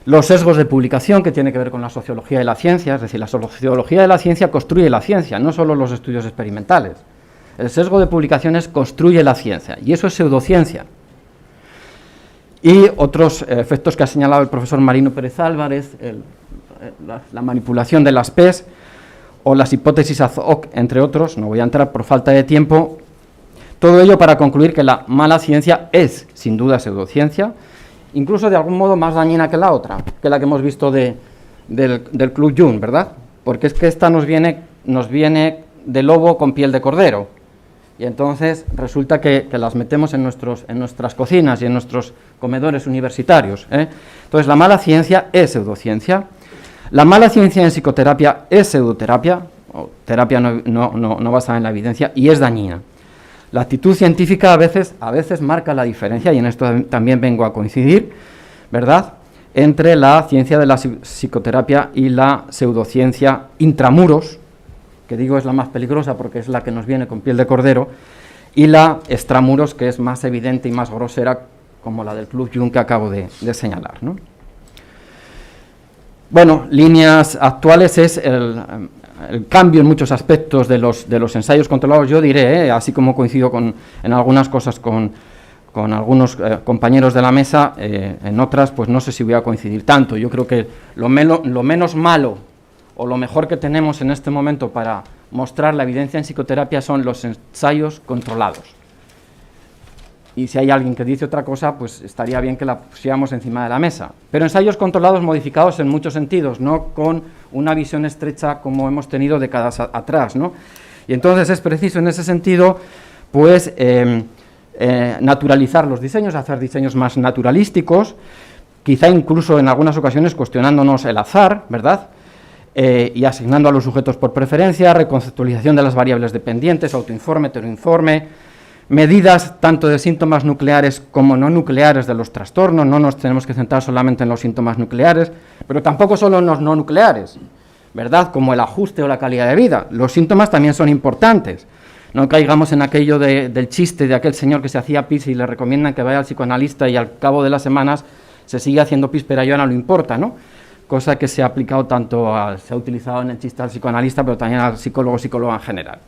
Los sesgos de publicación, que tiene que ver con la sociología de la ciencia, es decir, la sociología de la ciencia construye la ciencia, no solo los estudios experimentales. El sesgo de publicaciones construye la ciencia, y eso es pseudociencia. Y otros efectos que ha señalado el profesor Marino Pérez Álvarez, la manipulación de las PES, o las hipótesis ad hoc, entre otros, no voy a entrar por falta de tiempo. Todo ello para concluir que la mala ciencia es, sin duda, pseudociencia, incluso de algún modo más dañina que la otra, que la que hemos visto del Club Jung, ¿verdad? Porque es que esta nos viene de lobo con piel de cordero. Y entonces resulta que las metemos en nuestras cocinas y en nuestros comedores universitarios, ¿eh? Entonces la mala ciencia es pseudociencia. La mala ciencia en psicoterapia es pseudoterapia, o terapia no basada en la evidencia, y es dañina. La actitud científica a veces marca la diferencia, y en esto también vengo a coincidir, ¿verdad?, entre la ciencia de la psicoterapia y la pseudociencia intramuros, que digo es la más peligrosa porque es la que nos viene con piel de cordero, y la extramuros, que es más evidente y más grosera, como la del Club Jung que acabo de señalar, ¿no? Bueno, líneas actuales es el cambio en muchos aspectos de los ensayos controlados, yo diré, así como coincido en algunas cosas con algunos compañeros de la mesa, en otras pues no sé si voy a coincidir tanto. Yo creo que lo menos malo o lo mejor que tenemos en este momento para mostrar la evidencia en psicoterapia son los ensayos controlados. Y si hay alguien que dice otra cosa, pues estaría bien que la pusiéramos encima de la mesa. Pero ensayos controlados modificados en muchos sentidos, no con una visión estrecha como hemos tenido décadas atrás, ¿no? Y entonces es preciso en ese sentido, pues, naturalizar los diseños, hacer diseños más naturalísticos, quizá incluso en algunas ocasiones cuestionándonos el azar, ¿verdad?, y asignando a los sujetos por preferencia, reconceptualización de las variables dependientes, autoinforme, heteroinforme, medidas tanto de síntomas nucleares como no nucleares de los trastornos. No nos tenemos que centrar solamente en los síntomas nucleares, pero tampoco solo en los no nucleares, ¿verdad?, como el ajuste o la calidad de vida. Los síntomas también son importantes. No caigamos en aquello del chiste de aquel señor que se hacía pis y le recomiendan que vaya al psicoanalista y al cabo de las semanas se sigue haciendo pis, pero a ella no le importa, ¿no? Cosa que se ha aplicado se ha utilizado en el chiste al psicoanalista, pero también al psicóloga en general.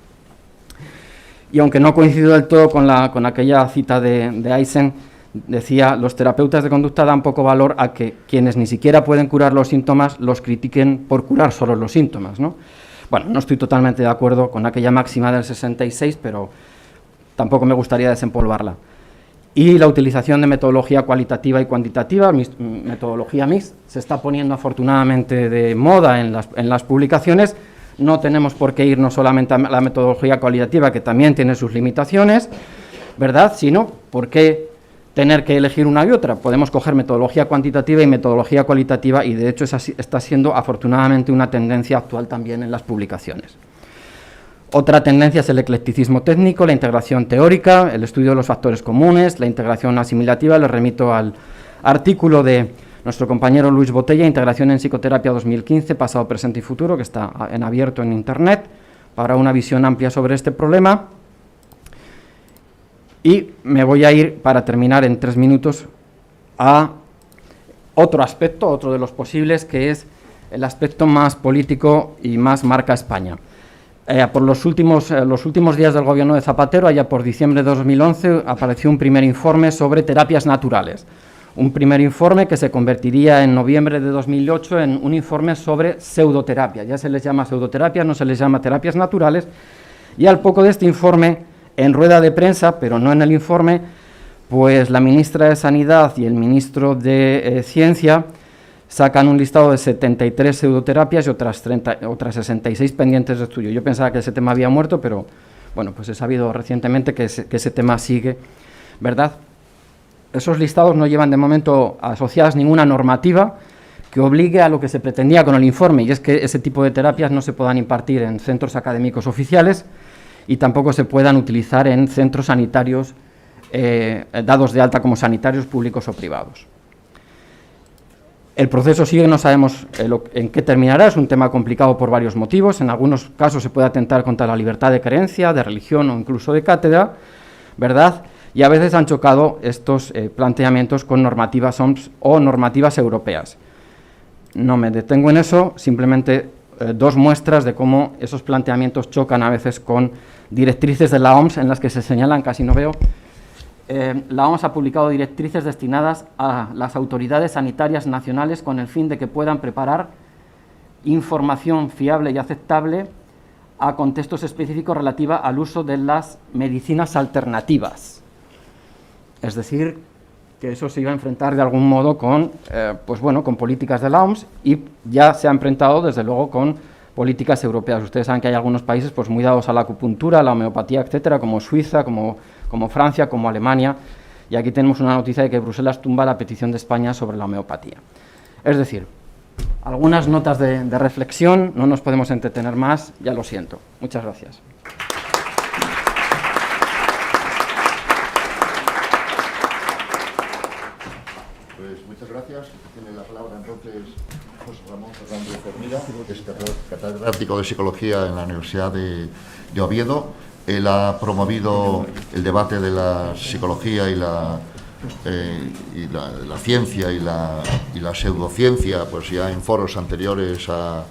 Y aunque no coincido del todo con aquella cita de Eisen, decía, los terapeutas de conducta dan poco valor a que quienes ni siquiera pueden curar los síntomas los critiquen por curar solo los síntomas, ¿no? Bueno, no estoy totalmente de acuerdo con aquella máxima del 66, pero tampoco me gustaría desempolvarla. y la utilización de metodología cualitativa y cuantitativa, metodología mix, se está poniendo afortunadamente de moda en las publicaciones. No tenemos por qué irnos solamente a la metodología cualitativa, que también tiene sus limitaciones, ¿verdad? Sino, ¿por qué tener que elegir una y otra? Podemos coger metodología cuantitativa y metodología cualitativa, y de hecho está siendo afortunadamente una tendencia actual también en las publicaciones. Otra tendencia es el eclecticismo técnico, la integración teórica, el estudio de los factores comunes, la integración asimilativa. Les remito al artículo de nuestro compañero Luis Botella, Integración en Psicoterapia 2015, pasado, presente y futuro, que está en abierto en Internet, para una visión amplia sobre este problema. Y me voy a ir, para terminar en 3 minutos, a otro aspecto, otro de los posibles, que es el aspecto más político y más marca España. Por los últimos días del gobierno de Zapatero, allá por diciembre de 2011, apareció un primer informe sobre terapias naturales. Un primer informe que se convertiría en noviembre de 2008 en un informe sobre pseudoterapia. Ya se les llama pseudoterapia, no se les llama terapias naturales. Y al poco de este informe, en rueda de prensa, pero no en el informe, pues la ministra de Sanidad y el ministro de Ciencia sacan un listado de 73 pseudoterapias y otras 66 pendientes de estudio. Yo pensaba que ese tema había muerto, pero bueno, pues he sabido recientemente que ese tema sigue, ¿verdad? Esos listados no llevan de momento asociadas ninguna normativa que obligue a lo que se pretendía con el informe, y es que ese tipo de terapias no se puedan impartir en centros académicos oficiales y tampoco se puedan utilizar en centros sanitarios dados de alta como sanitarios públicos o privados. El proceso sigue, no sabemos en qué terminará, es un tema complicado por varios motivos. En algunos casos se puede atentar contra la libertad de creencia, de religión o incluso de cátedra, ¿verdad? Y a veces han chocado estos planteamientos con normativas OMS o normativas europeas. No me detengo en eso, simplemente 2 muestras de cómo esos planteamientos chocan a veces con directrices de la OMS en las que se señalan, casi no veo. La OMS ha publicado directrices destinadas a las autoridades sanitarias nacionales con el fin de que puedan preparar información fiable y aceptable a contextos específicos relativa al uso de las medicinas alternativas. Es decir, que eso se iba a enfrentar de algún modo con, pues bueno, con políticas de la OMS, y ya se ha enfrentado desde luego con políticas europeas. Ustedes saben que hay algunos países pues muy dados a la acupuntura, a la homeopatía, etcétera, como Suiza, como Francia, como Alemania, y aquí tenemos una noticia de que Bruselas tumba la petición de España sobre la homeopatía. Es decir, algunas notas de reflexión, no nos podemos entretener más, ya lo siento. Muchas gracias.
Pues muchas gracias. Tiene la palabra entonces José Ramón Fernández Formida, que es catedrático de Psicología en la Universidad de Oviedo. Él ha promovido el debate de la psicología y la ciencia y la pseudociencia, pues ya en foros anteriores a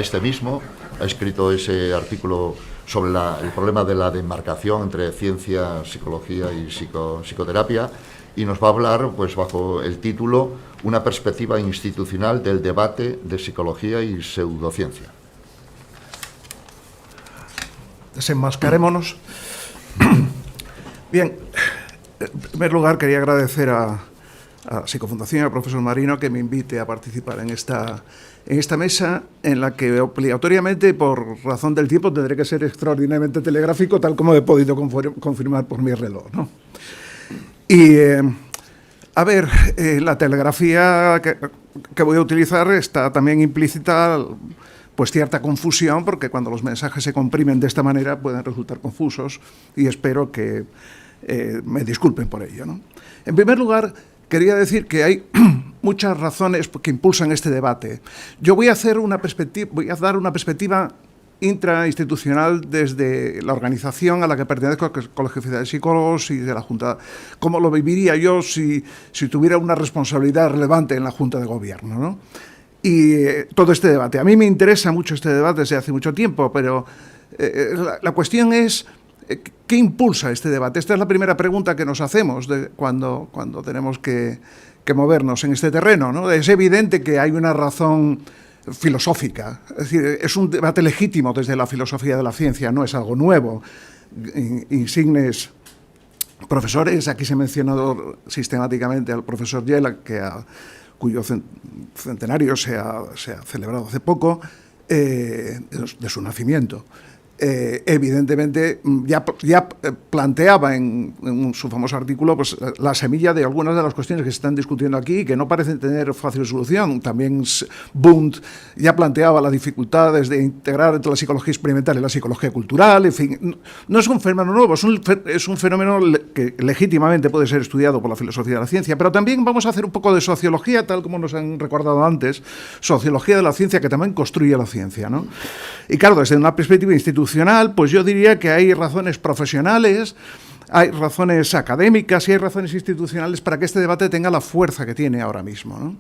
este mismo. Ha escrito ese artículo sobre el problema de la demarcación entre ciencia, psicología y psicoterapia, y nos va a hablar, pues bajo el título Una perspectiva institucional del debate de psicología y pseudociencia.
Desenmascarémonos. Bien, en primer lugar quería agradecer a Psicofundación y al profesor Marino que me invite a participar en esta mesa, en la que obligatoriamente, por razón del tiempo, tendré que ser extraordinariamente telegráfico, tal como he podido confirmar por mi reloj, ¿no? Y, a ver, la telegrafía que voy a utilizar está también implícita pues cierta confusión, porque cuando los mensajes se comprimen de esta manera pueden resultar confusos, y espero que me disculpen por ello, ¿no? En primer lugar, quería decir que hay muchas razones que impulsan este debate. Yo voy a dar una perspectiva intrainstitucional desde la organización a la que pertenezco, que es el Colegio Oficial de Psicólogos, y de la Junta. ¿Cómo lo viviría yo si tuviera una responsabilidad relevante en la Junta de Gobierno, ¿no? Y todo este debate. A mí me interesa mucho este debate desde hace mucho tiempo, pero la cuestión es ¿qué impulsa este debate? Esta es la primera pregunta que nos hacemos cuando tenemos que movernos en este terreno, ¿no? Es evidente que hay una razón filosófica, es decir, es un debate legítimo desde la filosofía de la ciencia, no es algo nuevo. Insignes profesores. Aquí se ha mencionado sistemáticamente al profesor Yela, cuyo centenario se ha celebrado hace poco, de su nacimiento. Evidentemente ya planteaba en su famoso artículo pues, la semilla de algunas de las cuestiones que se están discutiendo aquí y que no parecen tener fácil solución. También Bund ya planteaba las dificultades de integrar entre la psicología experimental y la psicología cultural. En fin, no es un fenómeno nuevo, es un fenómeno que legítimamente puede ser estudiado por la filosofía de la ciencia, pero también vamos a hacer un poco de sociología, tal como nos han recordado antes, sociología de la ciencia que también construye la ciencia, ¿no? Y claro, desde una perspectiva institucional, pues yo diría que hay razones profesionales, hay razones académicas y hay razones institucionales para que este debate tenga la fuerza que tiene ahora mismo, ¿no?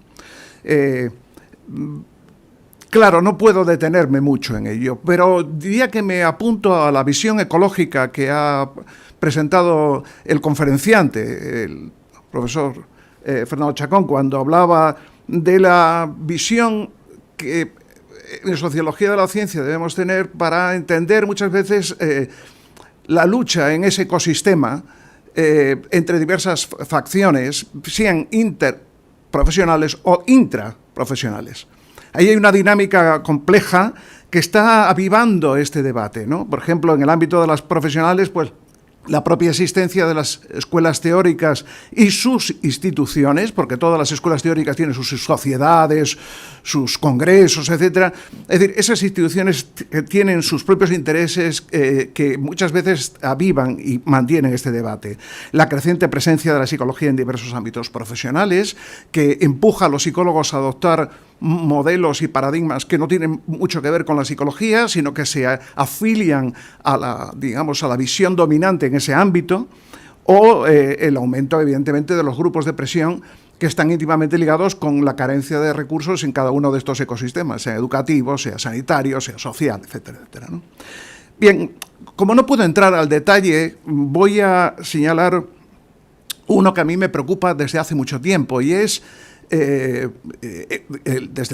Claro, no puedo detenerme mucho en ello, pero diría que me apunto a la visión ecológica que ha presentado el conferenciante, el profesor Fernando Chacón, cuando hablaba de la visión que en sociología de la ciencia debemos tener para entender muchas veces la lucha en ese ecosistema entre diversas facciones, sean interprofesionales o intraprofesionales. Ahí hay una dinámica compleja que está avivando este debate, ¿no? Por ejemplo, en el ámbito de las profesionales, pues la propia existencia de las escuelas teóricas y sus instituciones, porque todas las escuelas teóricas tienen sus sociedades, sus congresos, etcétera. Es decir, esas instituciones tienen sus propios intereses que muchas veces avivan y mantienen este debate. La creciente presencia de la psicología en diversos ámbitos profesionales, que empuja a los psicólogos a adoptar modelos y paradigmas que no tienen mucho que ver con la psicología, sino que se afilian a la visión dominante en ese ámbito, o el aumento, evidentemente, de los grupos de presión que están íntimamente ligados con la carencia de recursos en cada uno de estos ecosistemas, sea educativo, sea sanitario, sea social, etcétera, etcétera, ¿no? Bien, como no puedo entrar al detalle, voy a señalar uno que a mí me preocupa desde hace mucho tiempo, y es desde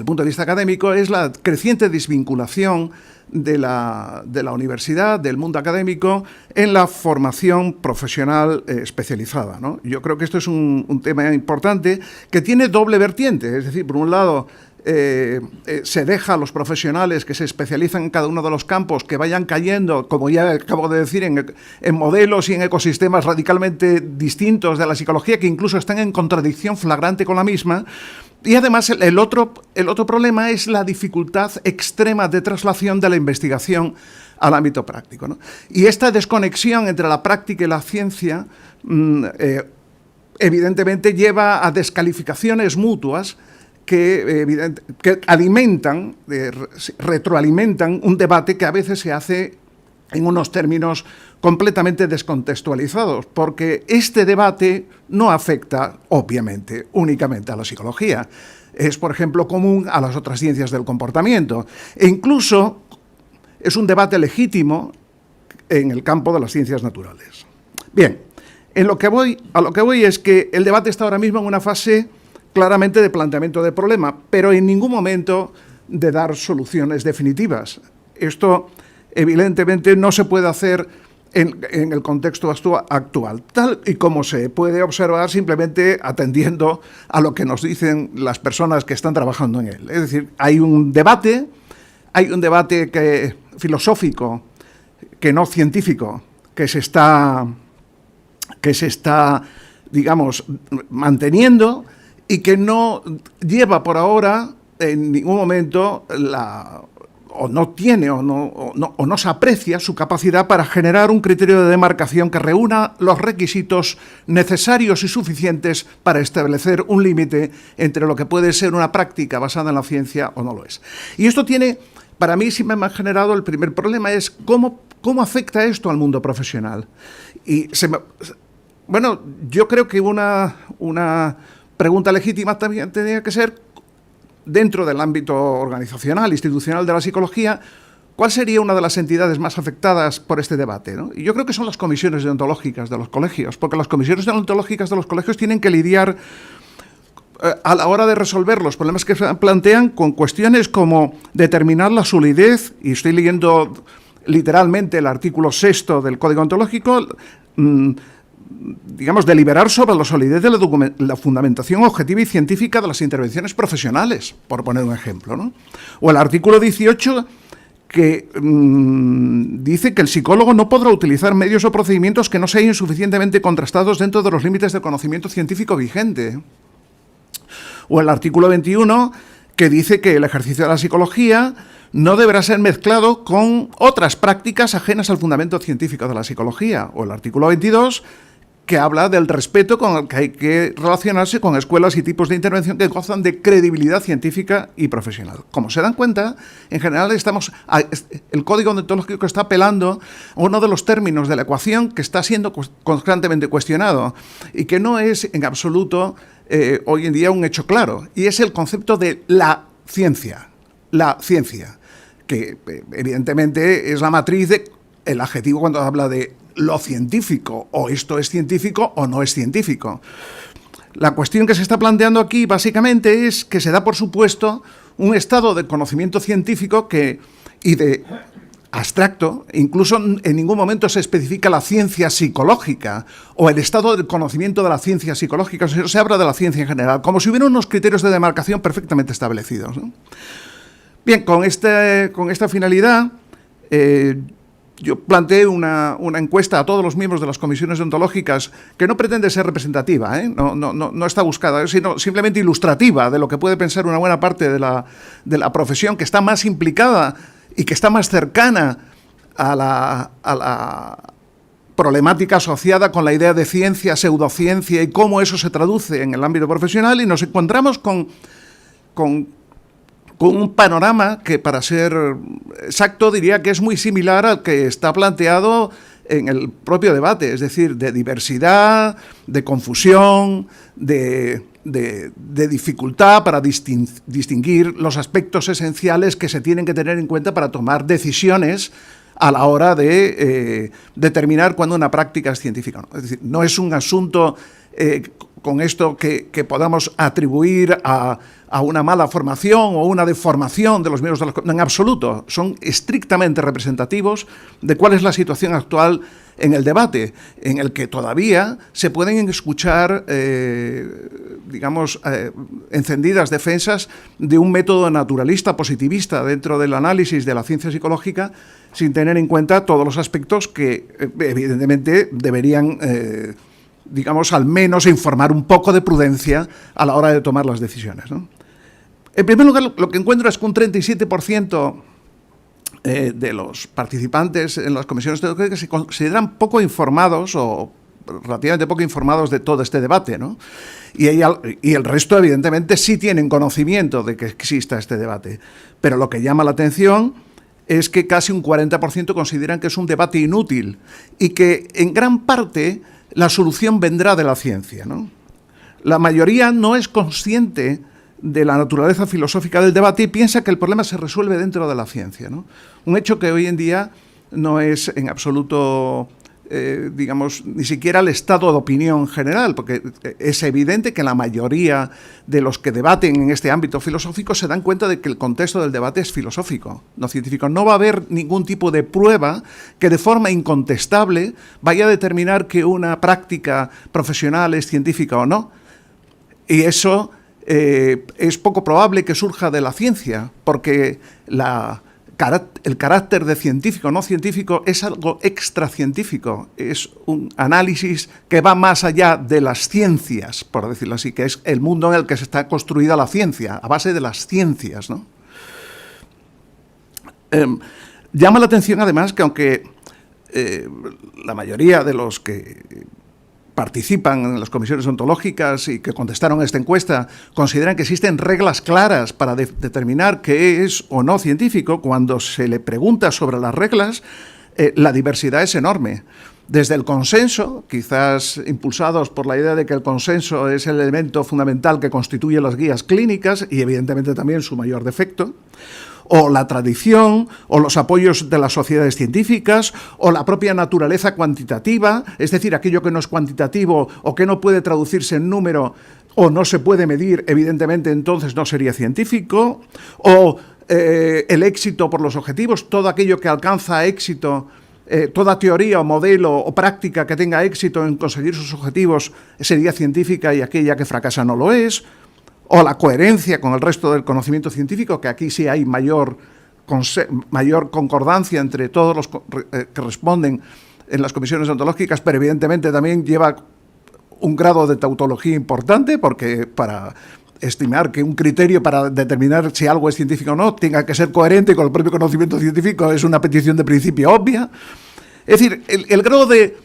el punto de vista académico, es la creciente desvinculación de la universidad, del mundo académico, en la formación profesional especializada, ¿no? Yo creo que esto es un tema importante que tiene doble vertiente, es decir, por un lado, se deja a los profesionales que se especializan en cada uno de los campos que vayan cayendo, como ya acabo de decir, en modelos y en ecosistemas radicalmente distintos de la psicología, que incluso están en contradicción flagrante con la misma. Y además el otro problema es la dificultad extrema de traslación de la investigación al ámbito práctico, ¿no? Y esta desconexión entre la práctica y la ciencia evidentemente lleva a descalificaciones mutuas que retroalimentan un debate que a veces se hace en unos términos completamente descontextualizados, porque este debate no afecta, obviamente, únicamente a la psicología. Es, por ejemplo, común a las otras ciencias del comportamiento, e incluso es un debate legítimo en el campo de las ciencias naturales. Bien, a lo que voy es que el debate está ahora mismo en una fase claramente de planteamiento de problema, pero en ningún momento de dar soluciones definitivas. Esto, evidentemente, no se puede hacer en el contexto actual, tal y como se puede observar simplemente atendiendo a lo que nos dicen las personas que están trabajando en él. Es decir, hay un debate filosófico, que no científico, que se está, digamos, manteniendo, y que no lleva por ahora en ningún momento no se aprecia su capacidad para generar un criterio de demarcación que reúna los requisitos necesarios y suficientes para establecer un límite entre lo que puede ser una práctica basada en la ciencia o no lo es. Y esto para mí sí me ha generado el primer problema, es cómo afecta esto al mundo profesional. Y bueno, yo creo que una pregunta legítima también tendría que ser, dentro del ámbito organizacional, institucional de la psicología, ¿cuál sería una de las entidades más afectadas por este debate, ¿no? Y yo creo que son las comisiones deontológicas de los colegios, porque las comisiones deontológicas de los colegios tienen que lidiar a la hora de resolver los problemas que se plantean con cuestiones como determinar la solidez, y estoy leyendo literalmente el artículo 6 del Código Ontológico, digamos, deliberar sobre la solidez de la fundamentación objetiva y científica de las intervenciones profesionales, por poner un ejemplo, ¿no? O el artículo 18, que dice que el psicólogo no podrá utilizar medios o procedimientos que no sean suficientemente contrastados dentro de los límites del conocimiento científico vigente. O el artículo 21, que dice que el ejercicio de la psicología no deberá ser mezclado con otras prácticas ajenas al fundamento científico de la psicología. O el artículo 22, que habla del respeto con el que hay que relacionarse con escuelas y tipos de intervención que gozan de credibilidad científica y profesional. Como se dan cuenta, en general el código deontológico está apelando a uno de los términos de la ecuación que está siendo constantemente cuestionado y que no es en absoluto hoy en día un hecho claro, y es el concepto de la ciencia. La ciencia, que evidentemente es la matriz del adjetivo cuando habla de lo científico, o esto es científico o no es científico. La cuestión que se está planteando aquí básicamente es que se da por supuesto un estado de conocimiento científico y de abstracto, incluso en ningún momento se especifica la ciencia psicológica o el estado del conocimiento de la ciencia psicológica, se habla de la ciencia en general, como si hubiera unos criterios de demarcación perfectamente establecidos, ¿no? Bien, con esta finalidad, yo planteé una encuesta a todos los miembros de las comisiones deontológicas que no pretende ser representativa, no está buscada, sino simplemente ilustrativa de lo que puede pensar una buena parte de la profesión que está más implicada y que está más cercana a la problemática asociada con la idea de ciencia, pseudociencia y cómo eso se traduce en el ámbito profesional, y nos encontramos con un panorama que, para ser exacto, diría que es muy similar al que está planteado en el propio debate, es decir, de diversidad, de confusión, de dificultad para distinguir los aspectos esenciales que se tienen que tener en cuenta para tomar decisiones a la hora de determinar cuándo una práctica es científica o no. Es decir, no es un asunto con esto que podamos atribuir a una mala formación o una deformación de los miembros de en absoluto. Son estrictamente representativos de cuál es la situación actual en el debate, en el que todavía se pueden escuchar, encendidas defensas de un método naturalista positivista dentro del análisis de la ciencia psicológica, sin tener en cuenta todos los aspectos que evidentemente deberían al menos informar un poco de prudencia a la hora de tomar las decisiones, ¿no? En primer lugar, lo que encuentro es que un 37% de los participantes en las comisiones deontológicas se consideran poco informados o relativamente poco informados de todo este debate, ¿no? Y el resto, evidentemente, sí tienen conocimiento de que exista este debate. Pero lo que llama la atención es que casi un 40% consideran que es un debate inútil y que, en gran parte, la solución vendrá de la ciencia, ¿no? La mayoría no es consciente de la naturaleza filosófica del debate y piensa que el problema se resuelve dentro de la ciencia, ¿no? Un hecho que hoy en día no es en absoluto, ni siquiera el estado de opinión general, porque es evidente que la mayoría de los que debaten en este ámbito filosófico se dan cuenta de que el contexto del debate es filosófico, no científico. No va a haber ningún tipo de prueba que de forma incontestable vaya a determinar que una práctica profesional es científica o no. Y eso es poco probable que surja de la ciencia, porque el carácter de científico o no científico es algo extracientífico, es un análisis que va más allá de las ciencias, por decirlo así, que es el mundo en el que se está construida la ciencia, a base de las ciencias, ¿no? Llama la atención, además, que aunque la mayoría de los que participan en las comisiones ontológicas y que contestaron a esta encuesta consideran que existen reglas claras para determinar qué es o no científico, cuando se le pregunta sobre las reglas, la diversidad es enorme. Desde el consenso, quizás impulsados por la idea de que el consenso es el elemento fundamental que constituye las guías clínicas y evidentemente también su mayor defecto, o la tradición, o los apoyos de las sociedades científicas, o la propia naturaleza cuantitativa, es decir, aquello que no es cuantitativo o que no puede traducirse en número o no se puede medir, evidentemente entonces no sería científico, o el éxito por los objetivos, todo aquello que alcanza éxito toda teoría o modelo o práctica que tenga éxito en conseguir sus objetivos sería científica y aquella que fracasa no lo es, o la coherencia con el resto del conocimiento científico, que aquí sí hay mayor concordancia entre todos los que responden en las comisiones ontológicas, pero evidentemente también lleva un grado de tautología importante, porque para estimar que un criterio para determinar si algo es científico o no tenga que ser coherente con el propio conocimiento científico es una petición de principio obvia. Es decir, el grado de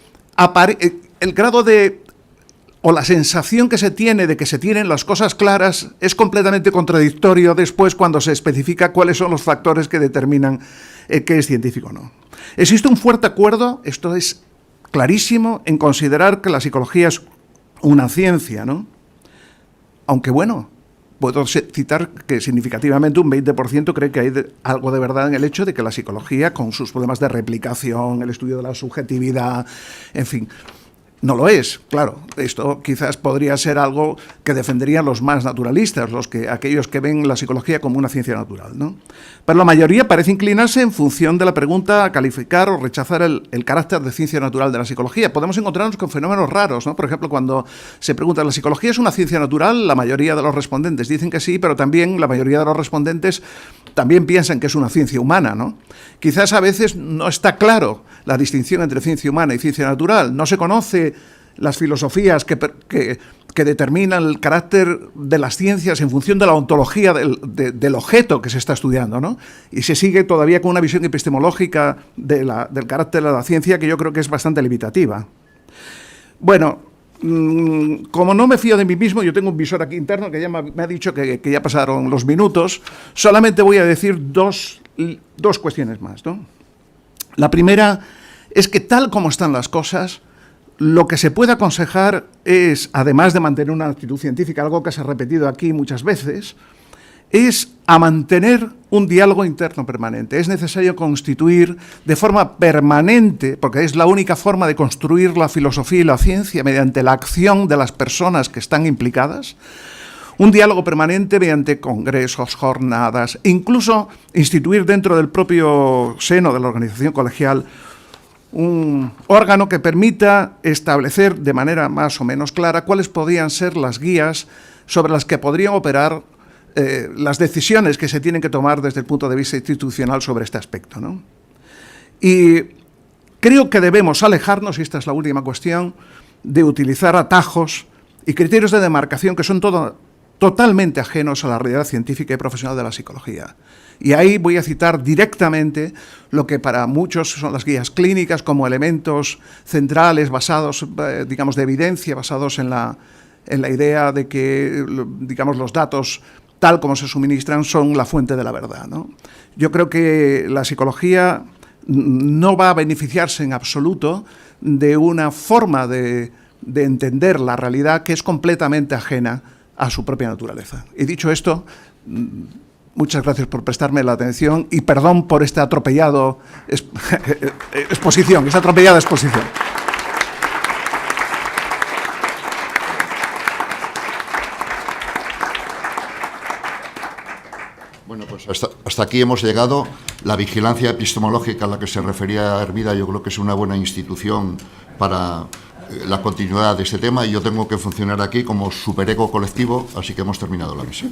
o la sensación que se tiene de que se tienen las cosas claras es completamente contradictorio después cuando se especifica cuáles son los factores que determinan qué es científico o no. Existe un fuerte acuerdo, esto es clarísimo, en considerar que la psicología es una ciencia, ¿no? Aunque bueno, puedo citar que significativamente un 20% cree que hay algo de verdad en el hecho de que la psicología, con sus problemas de replicación, el estudio de la subjetividad, en fin, no lo es. Claro, esto quizás podría ser algo que defenderían los más naturalistas, aquellos que ven la psicología como una ciencia natural, ¿no? Pero la mayoría parece inclinarse en función de la pregunta a calificar o rechazar el carácter de ciencia natural de la psicología. Podemos encontrarnos con fenómenos raros, ¿no? Por ejemplo, cuando se pregunta, ¿la psicología es una ciencia natural? La mayoría de los respondentes dicen que sí, pero también la mayoría de los respondentes también piensan que es una ciencia humana, ¿no? Quizás a veces no está claro la distinción entre ciencia humana y ciencia natural. No se conoce las filosofías que determinan el carácter de las ciencias en función de la ontología del objeto que se está estudiando, ¿no? Y se sigue todavía con una visión epistemológica del carácter de la ciencia que yo creo que es bastante limitativa. Bueno, como no me fío de mí mismo, yo tengo un visor aquí interno que ya me ha dicho que ya pasaron los minutos, solamente voy a decir dos cuestiones más, ¿no? La primera es que tal como están las cosas, lo que se puede aconsejar es, además de mantener una actitud científica, algo que se ha repetido aquí muchas veces, es a mantener un diálogo interno permanente. Es necesario constituir de forma permanente, porque es la única forma de construir la filosofía y la ciencia mediante la acción de las personas que están implicadas, un diálogo permanente mediante congresos, jornadas, e incluso instituir dentro del propio seno de la organización colegial un órgano que permita establecer de manera más o menos clara cuáles podrían ser las guías sobre las que podrían operar las decisiones que se tienen que tomar desde el punto de vista institucional sobre este aspecto, ¿no? Y creo que debemos alejarnos, y esta es la última cuestión, de utilizar atajos y criterios de demarcación que son totalmente ajenos a la realidad científica y profesional de la psicología. Y ahí voy a citar directamente lo que para muchos son las guías clínicas como elementos centrales basados, digamos, de evidencia, basados en la idea de que, digamos, los datos tal como se suministran son la fuente de la verdad, ¿no? Yo creo que la psicología no va a beneficiarse en absoluto de una forma de entender la realidad que es completamente ajena a su propia naturaleza. Y dicho esto, muchas gracias por prestarme la atención y perdón por esta atropellada exposición.
Bueno, pues hasta aquí hemos llegado. La vigilancia epistemológica a la que se refería Hermida yo creo que es una buena institución para la continuidad de este tema y yo tengo que funcionar aquí como superego colectivo, así que hemos terminado la misión.